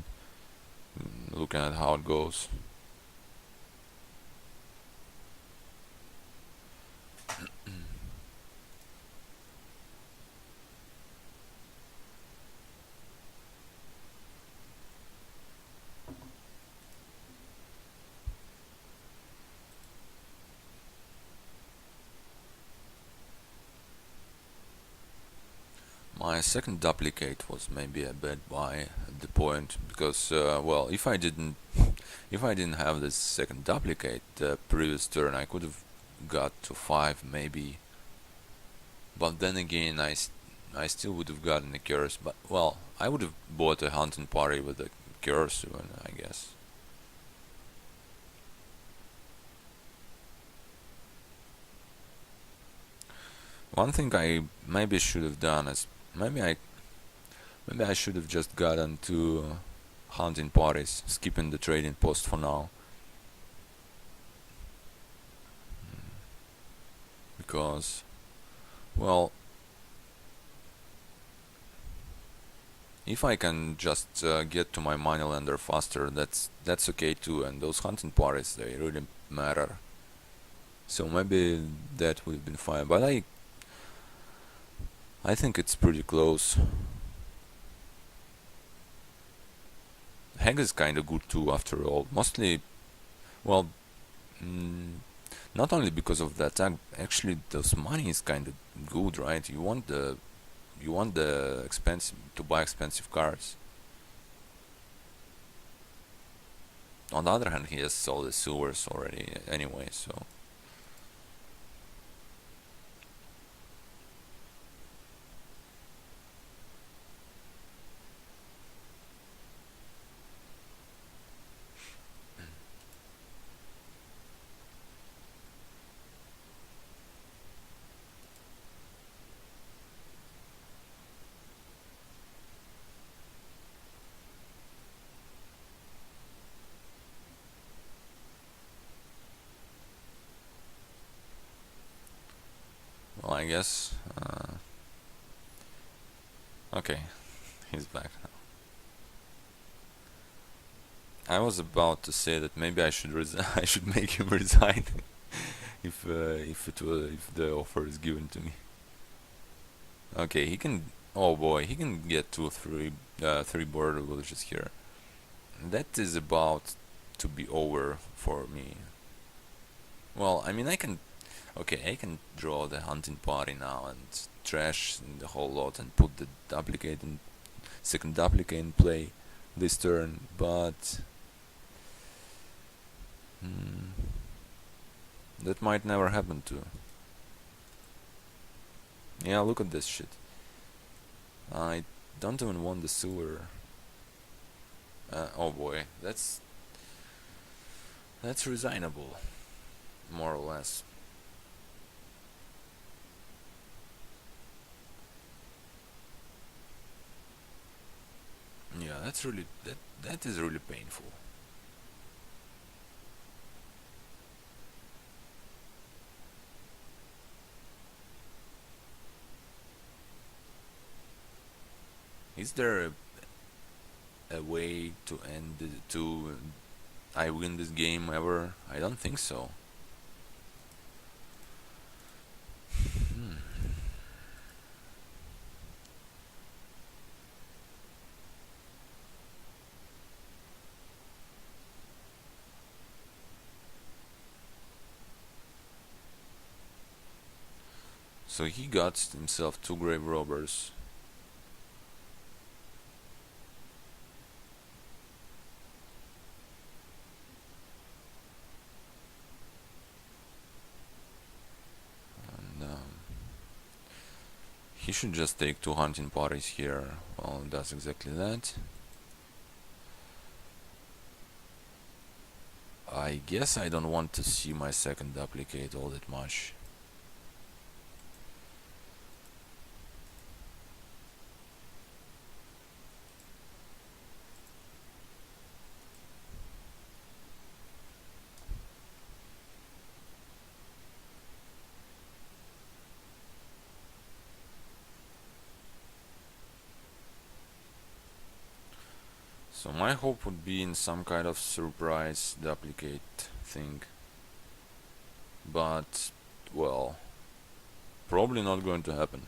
Looking at how it goes. My second duplicate was maybe a bad buy at the point because well, if I didn't have this second duplicate the previous turn, I could have got to 5 maybe. But then again, I still would have gotten a curse. But well, I would have bought a hunting party with a curse even, I guess. One thing I maybe should have done is maybe I should have just gotten two hunting parties, skipping the trading post for now. Because, well, if I can just get to my moneylender faster, that's okay too. And those hunting parties, they really matter. So maybe that would have been fine. But I think it's pretty close. Hag is kinda good too, after all. Mostly, well, mm, not only because of the attack. Actually, those money is kinda good, right? You want the expensive to buy expensive cards. On the other hand, he has all the sewers already anyway, so well, I guess. Okay, he's back now. I was about to say that maybe I should I should make him resign if the offer is given to me. Okay, he can. Oh boy, he can get 3 border villages here. That is about to be over for me. Well, I mean, I can. Okay, I can draw the hunting party now and trash the whole lot and put the duplicate and second duplicate in play this turn, but hmm, that might never happen too. Yeah, look at this shit. I don't even want the sewer. Oh boy, that's resignable, more or less. Yeah, that is really painful. Is there a way to I win this game ever? I don't think so. Hmm. So he got himself 2 grave robbers. And he should just take 2 hunting parties here. Well, it does exactly that. I guess I don't want to see my second duplicate all that much. So my hope would be in some kind of surprise duplicate thing. But, well, probably not going to happen.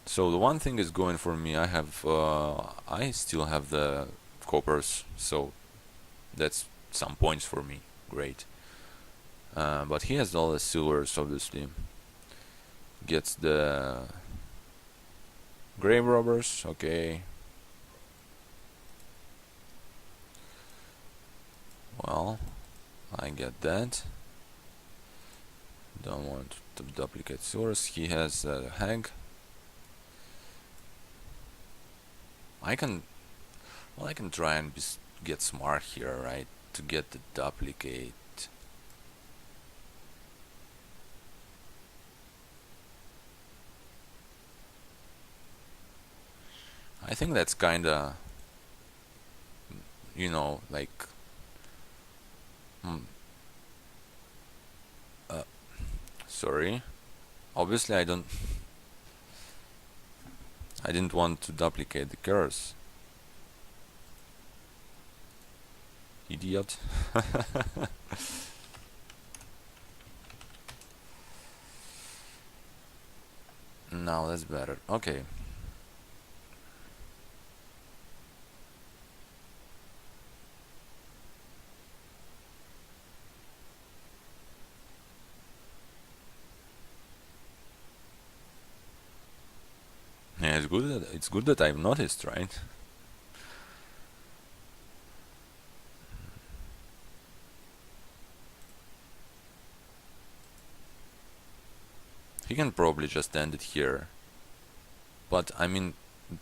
So the one thing is going for me. I still have the coppers, so that's some points for me. Great. But he has all the silvers, obviously. Gets the grave robbers. Okay. Well, I get that. Don't want to duplicate silvers. He has a hag. I can try and get smart here, right? To get the duplicate. I think that's kinda, like, hmm, uh, sorry. Obviously, I didn't want to duplicate the curse. Idiot. Now that's better. Okay. Yeah, it's good that I've noticed, right? He can probably just end it here. But I mean,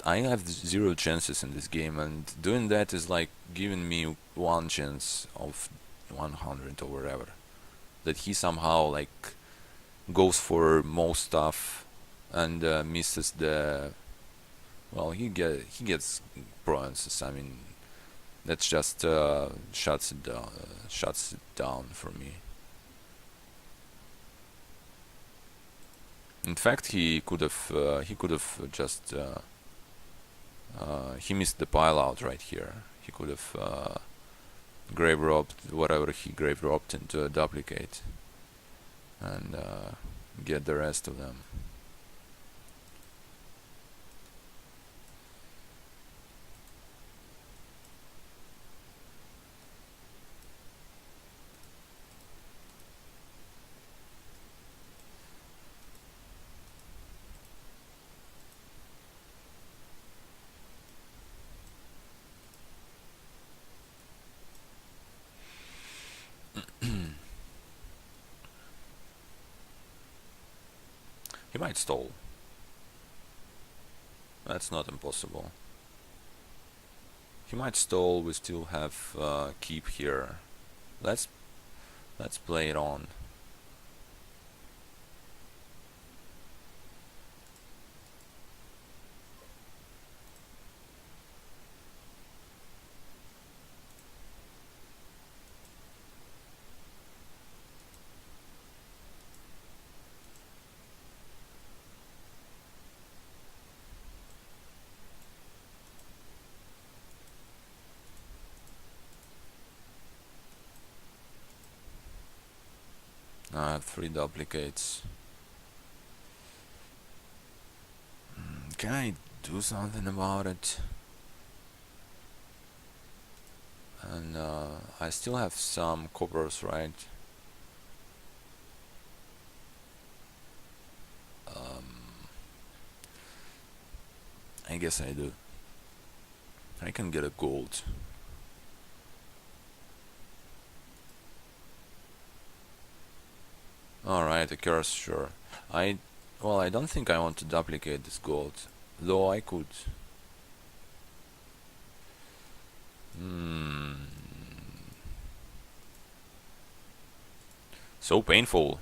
I have 0 chances in this game, and doing that is like giving me 1 chance of 100 or whatever. That he somehow like goes for most stuff and misses the. Well, he gets bronzes. I mean, that's just shuts it down for me. In fact, he could have just he missed the pile out right here. He could have grave robbed whatever he grave robbed into a duplicate and get the rest of them. He might stall. That's not impossible. He might stall. We still have keep here. Let's play it on. I have 3 duplicates. Can I do something about it? And I still have some coppers, right? I guess I do. I can get a gold. Alright, a curse, sure. Well, I don't think I want to duplicate this gold, though I could. So painful.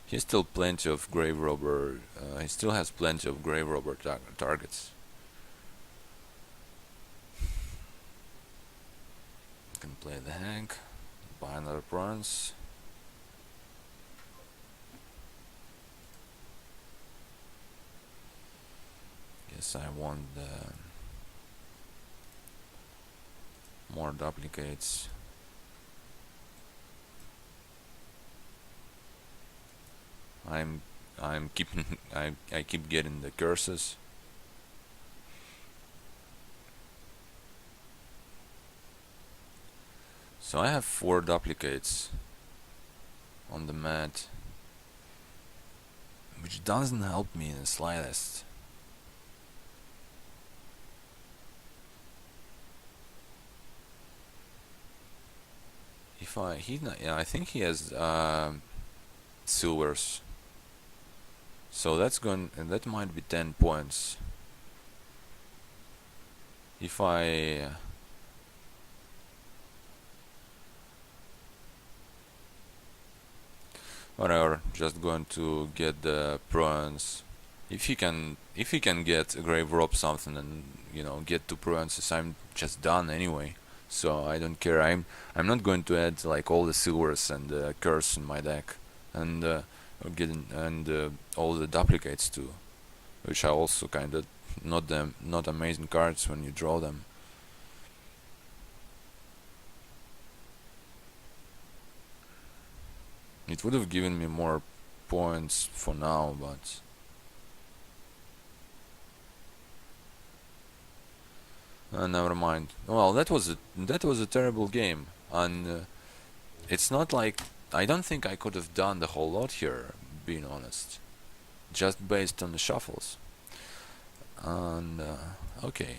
He still plenty of grave robber. He still has plenty of grave robber targets. Can play the Hank, buy another bronze. Guess I want more duplicates. I'm keeping I keep getting the curses. So I have 4 duplicates on the mat, which doesn't help me in the slightest. If yeah, I think he has silvers. So that might be 10 points. If I whatever, just going to get the prawns. If he can get a grave rob something and get 2 prawns, I'm just done anyway. So I don't care. I'm not going to add like all the silvers and the curse in my deck, and all the duplicates too, which are also kind of not amazing cards when you draw them. It would have given me more points for now, but never mind. Well, that was a terrible game, and it's not like I don't think I could have done the whole lot here, being honest, just based on the shuffles. And okay.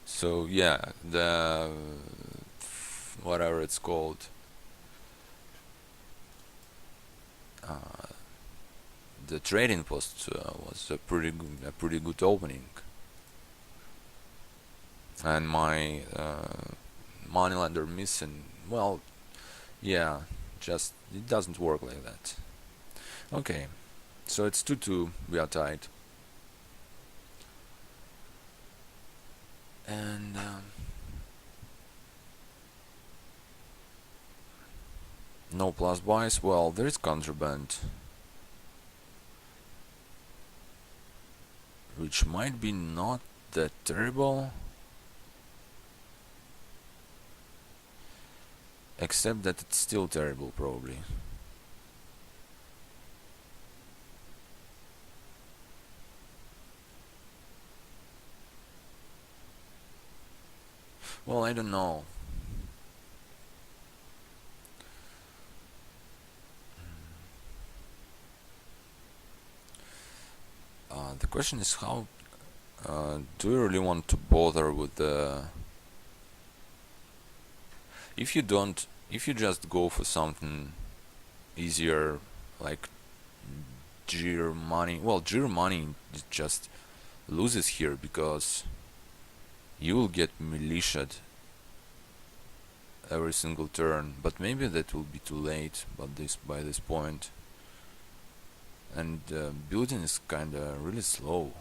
So yeah, the whatever it's called, the trading post was a pretty good opening, and my moneylender missing. Well, yeah, just it doesn't work like that. Okay, so it's 2-2. We are tied, and no plus buys. Well, there is contraband, which might be not that terrible, except that it's still terrible probably. Well, I don't know. The question is how do you really want to bother with the if you just go for something easier like Gir money. Well, Gir money just loses here because you will get militiaed every single turn, but maybe that will be too late by this point, and building is kinda really slow.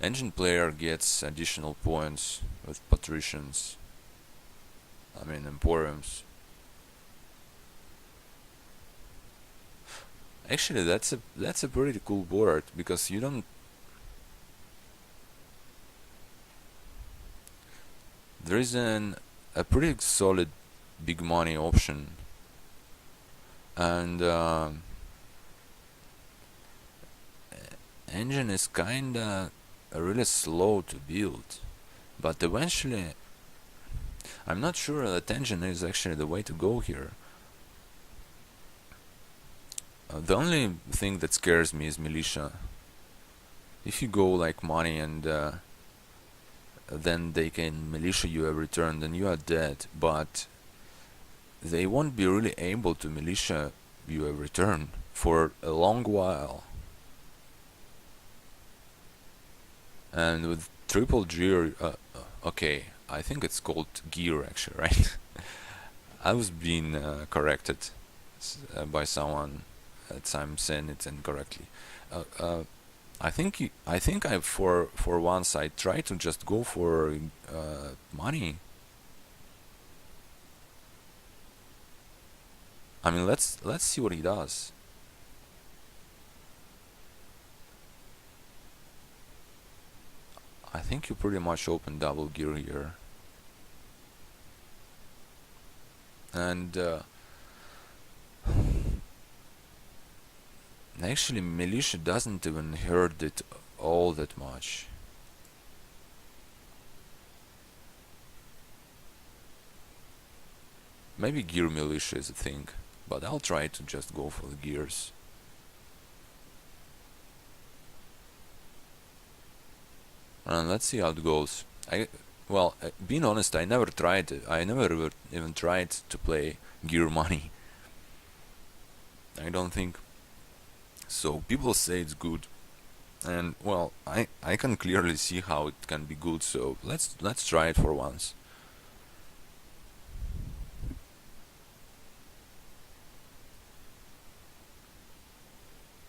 Engine player gets additional points with patricians, I mean emporiums. Actually, that's a pretty cool board because you don't. There is a pretty solid big money option, and engine is kinda really slow to build, but eventually, I'm not sure that engine is actually the way to go here. The only thing that scares me is militia. If you go like money and then they can militia you every turn, then you are dead. But they won't be really able to militia you every turn for a long while. And with triple gear, okay, I think it's called gear actually, right? I was being corrected by someone that I'm saying it incorrectly. Uh, uh, I think for once I tried to just go for money. I mean, let's see what he does. I think you pretty much open double gear here, and actually militia doesn't even hurt it all that much. Maybe gear militia is a thing, but I'll try to just go for the gears. And let's see how it goes. Well, being honest, I never tried it. I never even tried to play gear money. I don't think so. People say it's good, and well, I can clearly see how it can be good. So let's try it for once.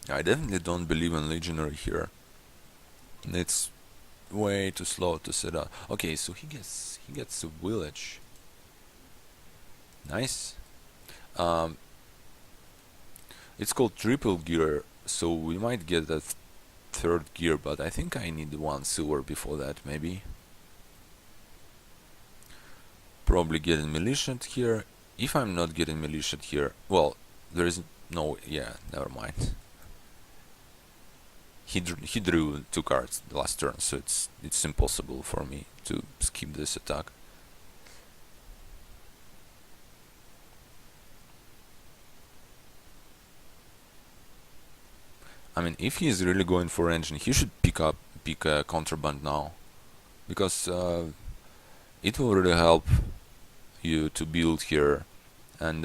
I definitely don't believe in legionary here. It's way too slow to set up. Okay, so he gets a village. Nice. Um, it's called triple gear, so we might get a third gear, but I think I need one silver before that, maybe. Probably getting militiaed here. If I'm not getting militiaed here, well, there is no. Yeah, never mind. He drew two cards the last turn, so it's impossible for me to skip this attack. I mean, if he is really going for engine, he should pick a contraband now, because it will really help you to build here, and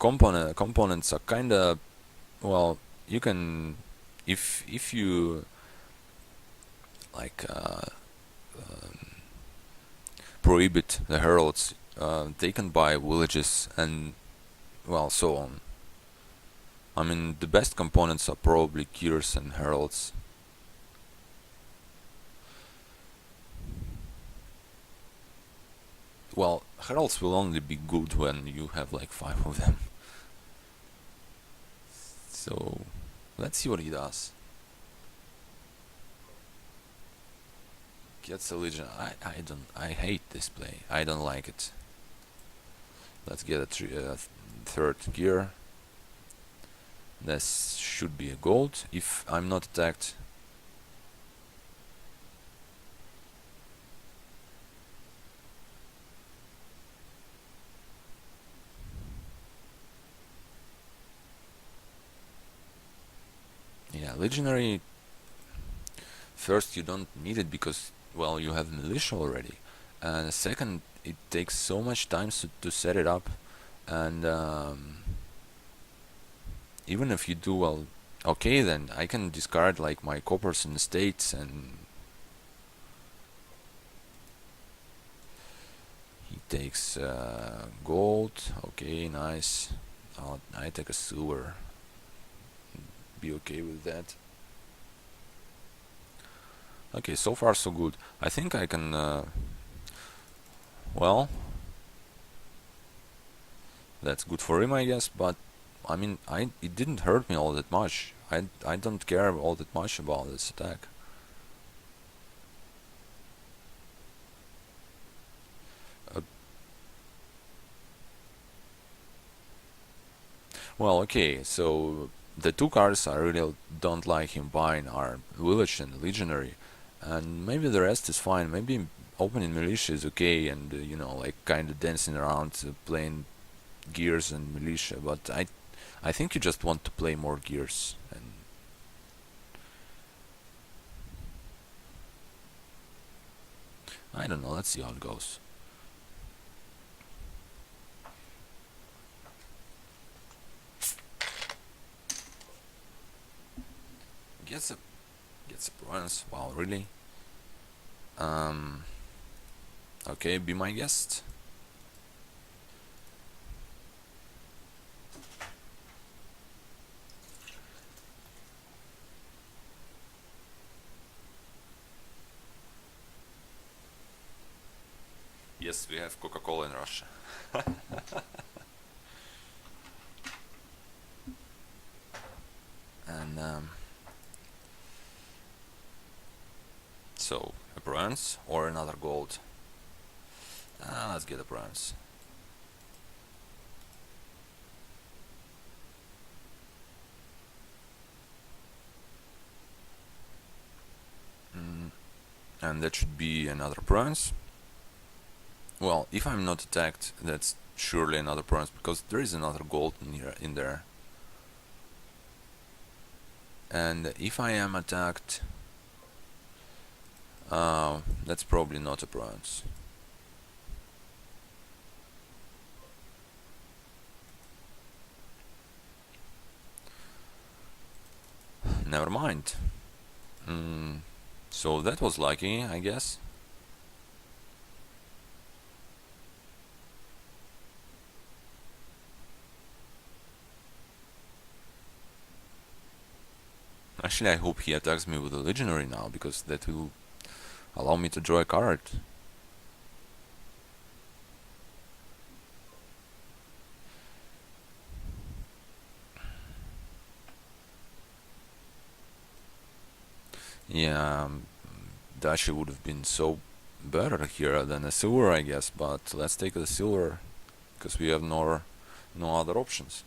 components are kinda, well, you can, if you like prohibit the heralds, they can buy villages and, well, so on. I mean, the best components are probably gears and heralds. Well, heralds will only be good when you have like 5 of them. So let's see what he does. Gets a legion. I hate this play. I don't like it. Let's get a third gear. This should be a gold if I'm not attacked. Yeah, legionary. First, you don't need it because, well, you have militia already, and second, it takes so much time to set it up, and even if you do, well, okay, then I can discard like my coppers and estates, and he takes gold. Okay, nice. I take a silver. Be okay with that. Okay, so far so good. I think I can. Well, that's good for him, I guess. But I mean, it didn't hurt me all that much. I don't care all that much about this attack. Uh, well, okay, so the two cards I really don't like him buying are Village and Legionary, and maybe the rest is fine. Maybe opening Militia is okay, and you know, like kind of dancing around, playing Gears and Militia. But I think you just want to play more Gears, and I don't know. Let's see how it goes. Gets a bronze. Wow, really? Um. Okay, be my guest. Yes, we have Coca-Cola in Russia. And so a bronze or another gold. Let's get a bronze. And that should be another bronze. Well, if I'm not attacked, that's surely another bronze because there is another gold in there. And if I am attacked, that's probably not a bronze. Never mind. So that was lucky, I guess. Actually, I hope he attacks me with a Legionary now, because that will allow me to draw a card. Yeah, Dashi would have been so better here than a silver, I guess, but let's take the silver, because we have no other options.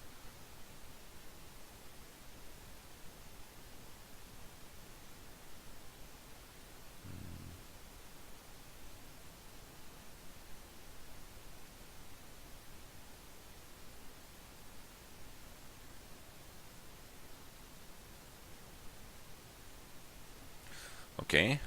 Okay.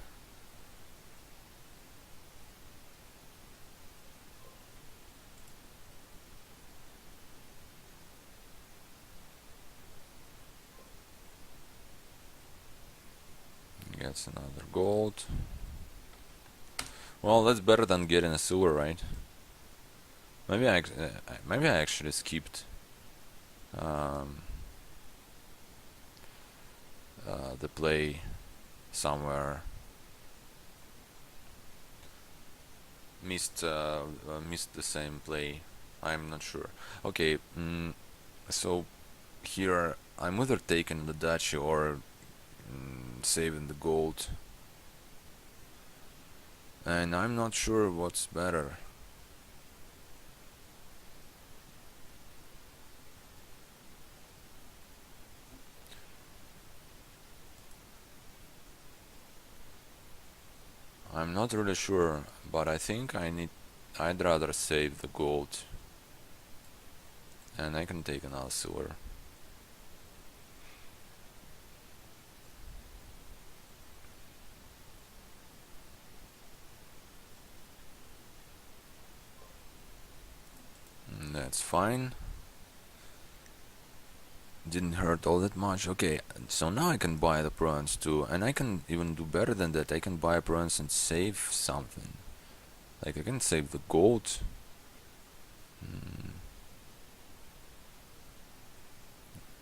Gets another gold. Well, that's better than getting a silver, right? Maybe I actually skipped the play somewhere. Missed the same play. I'm not sure. Okay, so here I'm either taking the duchy or saving the gold, and I'm not sure what's better. I'm not really sure, but I think I'd rather save the gold, and I can take another silver. That's fine. Didn't hurt all that much. Okay, so now I can buy the bronze too, and I can even do better than that. I can buy a bronze and save something. Like I can save the gold.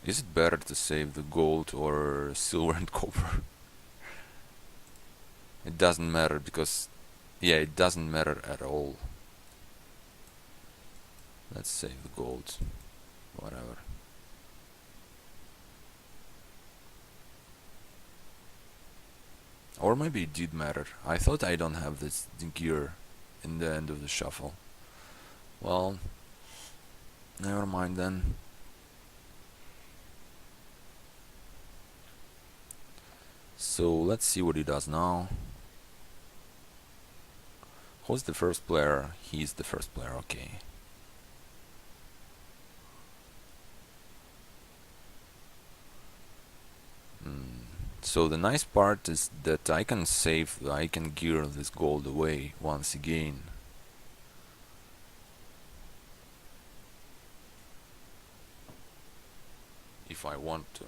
Is it better to save the gold or silver and copper? It doesn't matter because, yeah, it doesn't matter at all. Let's save the gold. Whatever. Or maybe it did matter. I thought I don't have this gear in the end of the shuffle. Well, never mind then. So let's see what he does now. Who's the first player? He's the first player, okay. So the nice part is that I can gear this gold away once again. If I want to.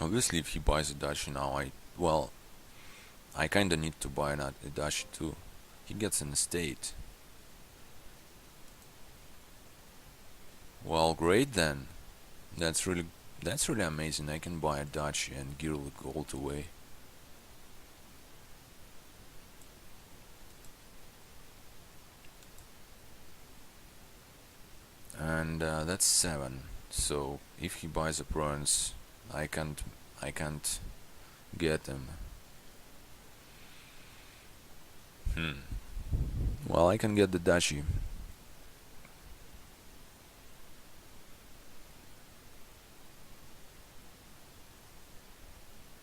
Obviously, if he buys a dashi now, I kinda need to buy a dashi too. He gets an estate. Well, great then. That's really amazing. I can buy a dashi and gear the gold away. And that's 7. So if he buys a bronze, I can't get him. Well, I can get the dashi.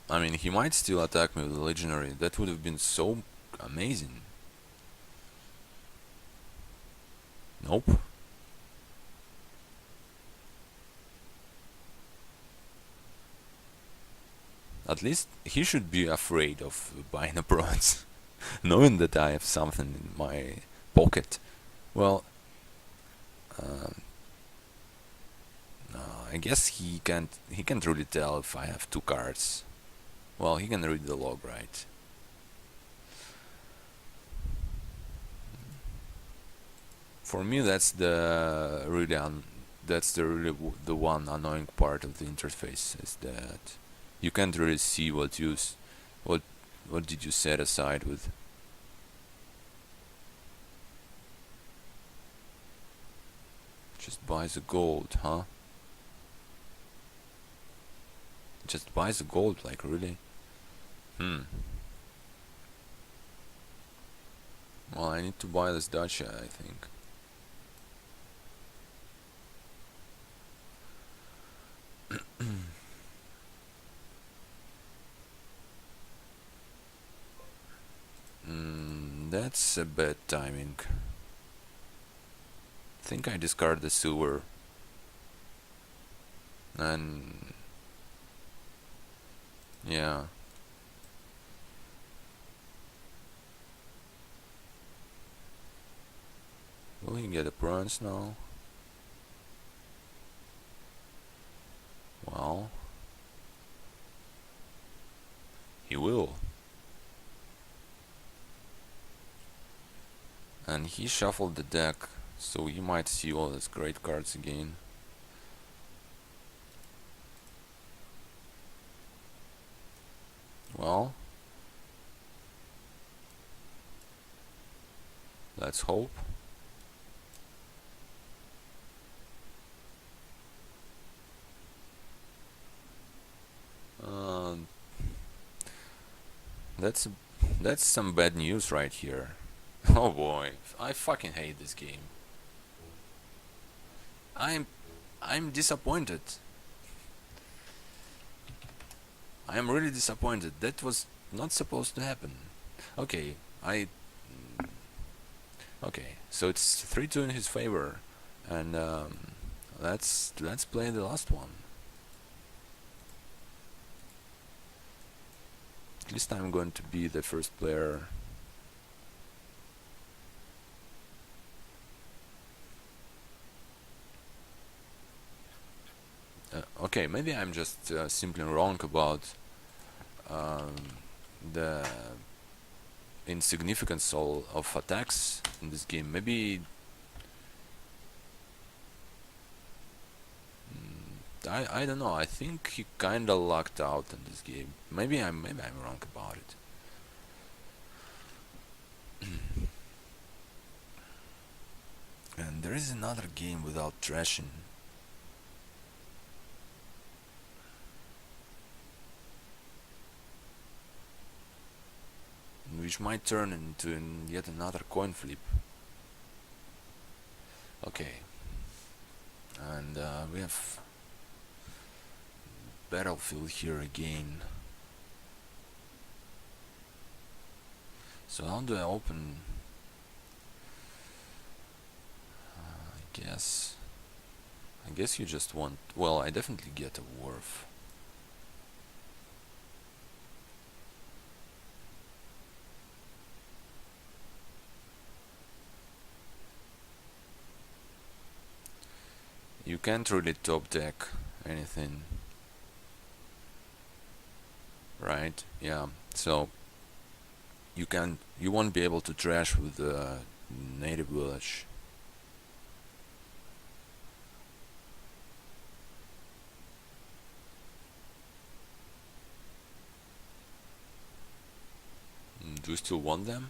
I mean, he might still attack me with a legendary. That would have been so amazing. Nope. At least he should be afraid of buying a bronze, knowing that I have something in my pocket. Well, uh, I guess he can't really tell if I have 2 cards. Well, he can read the log, right? For me, that's the the one annoying part of the interface, is that you can't really see what did you set aside with. Just buys the gold, huh? Just buys the gold, like, really? Well, I need to buy this dacha, I think. That's a bad timing. Think I discard the sewer. And yeah. Will he get a bronze now? Well, he will. And he shuffled the deck, so he might see all his great cards again. Well, let's hope. That's some bad news right here. Oh boy, I fucking hate this game. I'm disappointed. I'm really disappointed. That was not supposed to happen. Okay, okay. So it's 3-2 in his favor, and let's play the last one. At least I'm going to be the first player. Okay, maybe I'm just simply wrong about the insignificance of attacks in this game. Maybe I don't know. I think he kinda lucked out in this game. Maybe I'm wrong about it. And And there is another game without trashing. Which might turn into yet another coin flip. Okay. And we have Battlefield here again. So how do I open? I guess you just want. Well, I definitely get a wharf. You can't really top deck anything, right? Yeah. So you won't be able to trash with the native village. Do you still want them?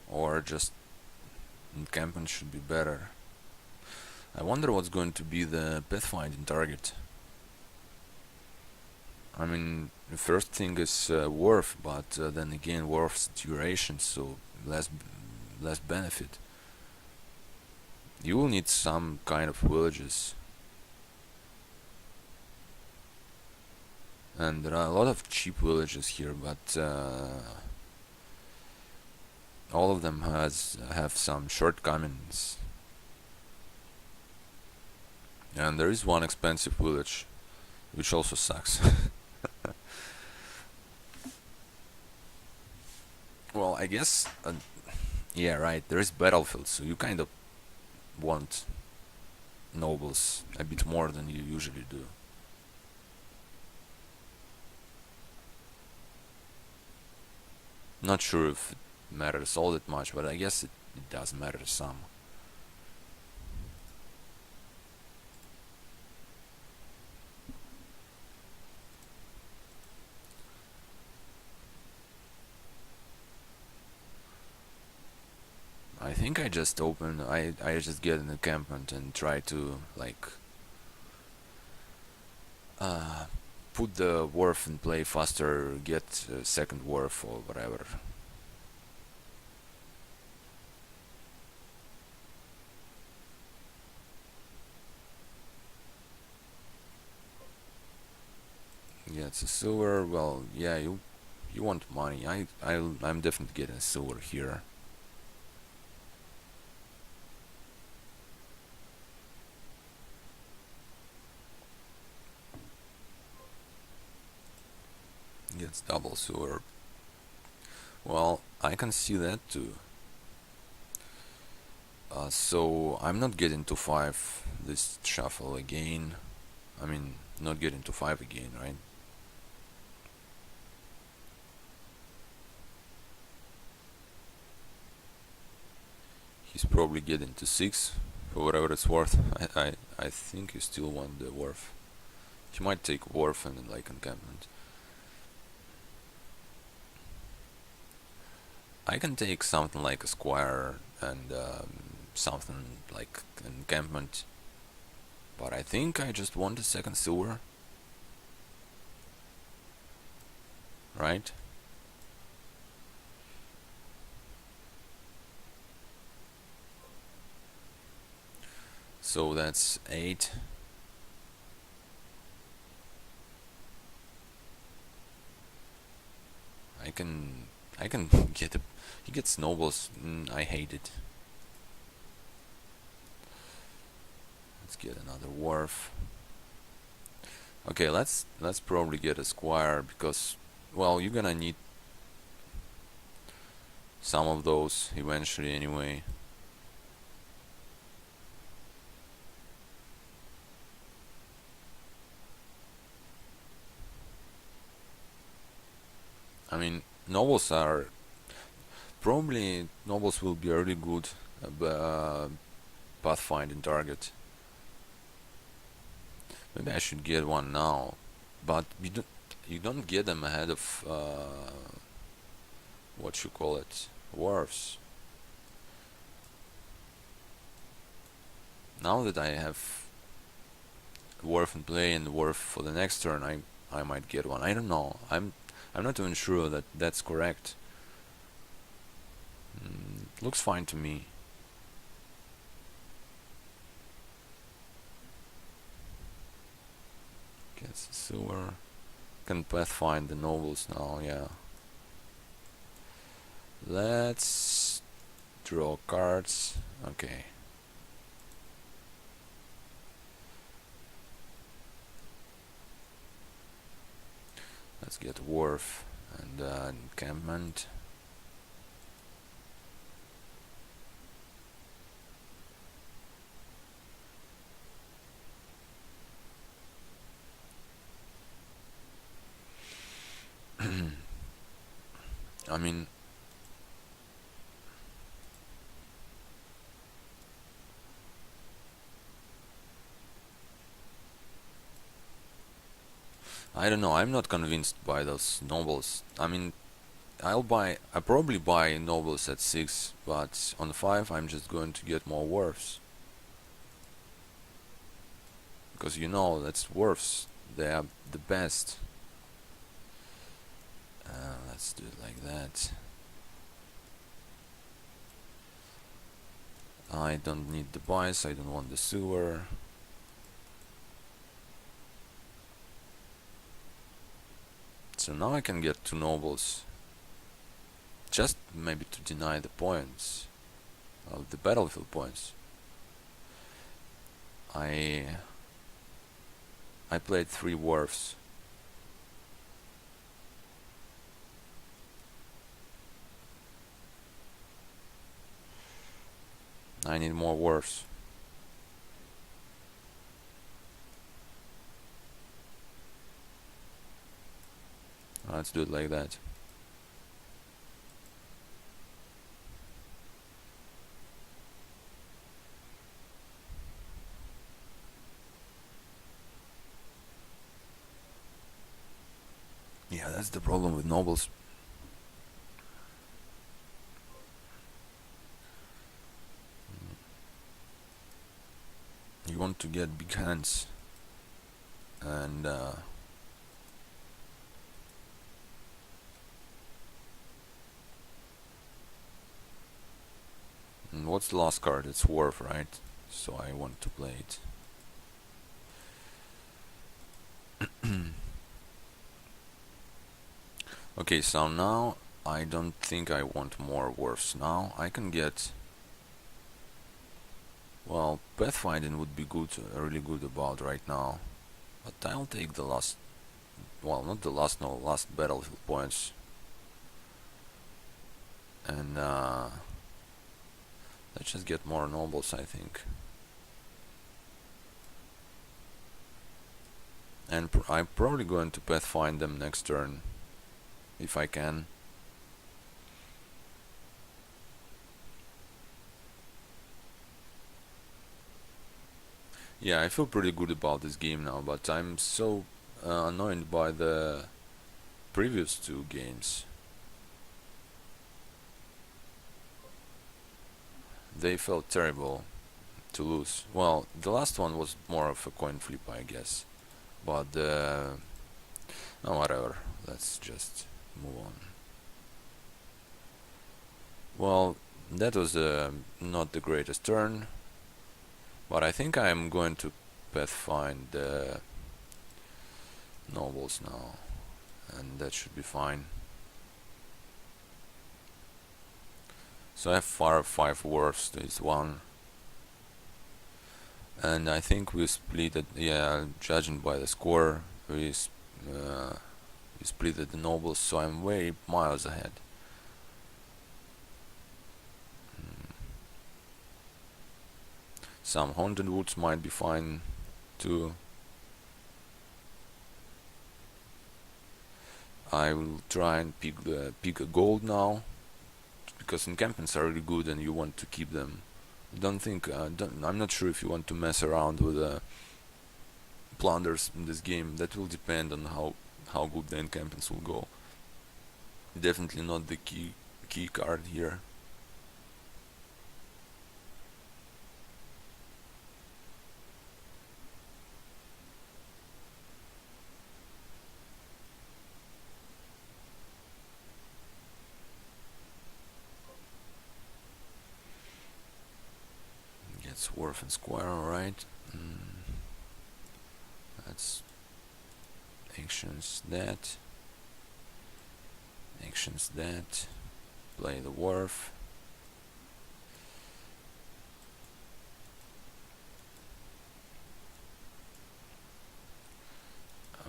Or just encampment should be better? I wonder what's going to be the pathfinding target. I mean, the first thing is wharf, but then again, wharf's duration, so less benefit. You will need some kind of villages, and there are a lot of cheap villages here, but all of them have some shortcomings. And there is one expensive village, which also sucks. Well, I guess, yeah, right. There is Battlefield, so you kind of want nobles a bit more than you usually do. Not sure if it matters all that much, but I guess it does matter some. I think I just just get an encampment and try to like put the wharf in play faster, get a second wharf or whatever. Yeah, it's a silver. Well, yeah, you want money. I'm definitely getting a silver here. Gets double silver. Well, I can see that too. So I'm not getting to 5 this shuffle again. I mean, not getting to 5 again, right? He's probably getting to 6 for whatever it's worth. I think you still want the wharf. He might take wharf and then like encampment. I can take something like a square and something like encampment, but I think I just want a second silver, right? So that's 8. I can get a. He gets nobles. I hate it. Let's get another wharf. Okay, let's probably get a squire because, well, you're gonna need some of those eventually anyway. I mean, nobles are probably nobles will be a really good pathfinding target. Maybe I should get one now, but you don't get them ahead of what you call it, wharfs. Now that I have wharf in play and wharf for the next turn, I might get one. I don't know. I'm not even sure that that's correct. Looks fine to me. Gets the sewer. Can pathfind the nobles now, yeah. Let's draw cards. Okay. Let's get wharf and encampment. I mean, I don't know. I'm not convinced by those nobles. I mean, I probably buy nobles at 6, but on 5 I'm just going to get more wharfs. Because you know, that's wharfs. They are the best. Let's do it like that. I don't need the buys, I don't want the sewer. So now I can get 2 nobles. Just maybe to deny the points. The battlefield points. I played 3 wharfs. I need more wharfs. Let's do it like that. Yeah, that's the problem with nobles. You want to get big hands, and what's the last card? It's Wharf, right? So I want to play it. Okay, so now I don't think I want more Wharfs now. I can get... Well, pathfinding would be good, really good about right now. But I'll take the last... Well, not the last, no, last battlefield points. And let's just get more nobles, I think. And I'm probably going to pathfind them next turn, if I can. Yeah, I feel pretty good about this game now, but I'm so annoyed by the previous 2 games. They felt terrible to lose. Well, the last one was more of a coin flip, I guess. But no, whatever. Let's just move on. Well, that was not the greatest turn, but I think I'm going to pathfind the nobles now, and that should be fine. So I have 5 wharfs, there is 1. And I think we split it, yeah, judging by the score, we split the nobles, so I'm way miles ahead. Some haunted woods might be fine too. I will try and pick a gold now, because encampments are really good and you want to keep them. I'm not sure if you want to mess around with plunders in this game. That will depend on how good the encampments will go. Definitely not the key card here. Gets Wharf and Square, alright. That's actions that. Actions that. Play the Wharf.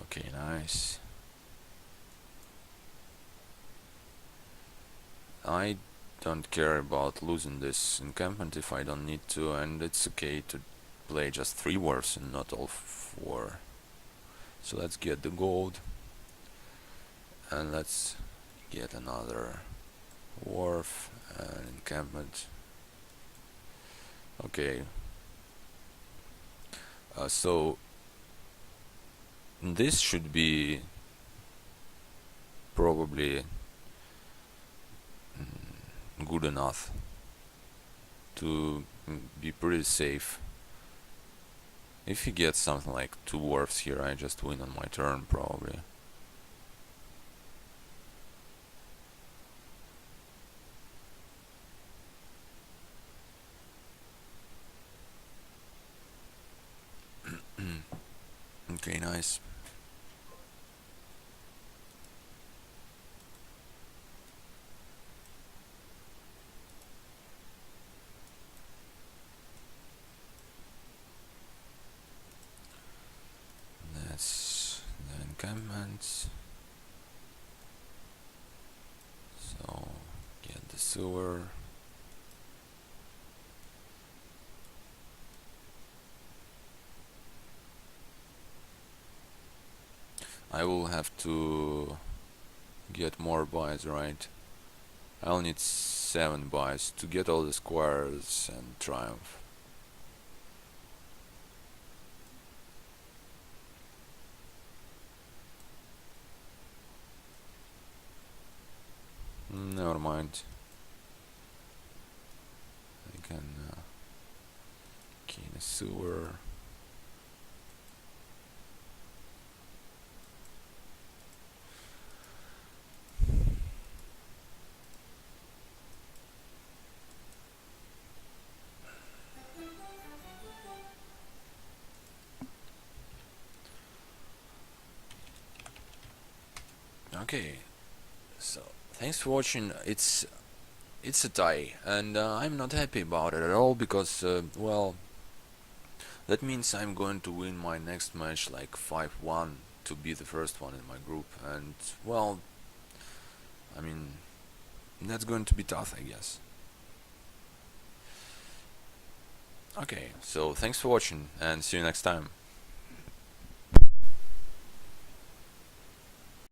Okay, nice. I don't care about losing this encampment if I don't need to, and it's okay to play just 3 wharfs and not all 4. So let's get the gold, and let's get another wharf and encampment. Okay, so this should be probably good enough to be pretty safe. If he gets something like 2 wharfs here, I just win on my turn probably. Okay, nice. That's the encampments. So get the sewer. I will have to get more buys, right? I'll need 7 buys to get all the squares and triumph. Never mind. I can key in a sewer. Okay, so thanks for watching. It's a tie, and I'm not happy about it at all because well, that means I'm going to win my next match like 5-1 to be the first one in my group, and well, I mean, that's going to be tough, I guess. Okay, so thanks for watching and see you next time.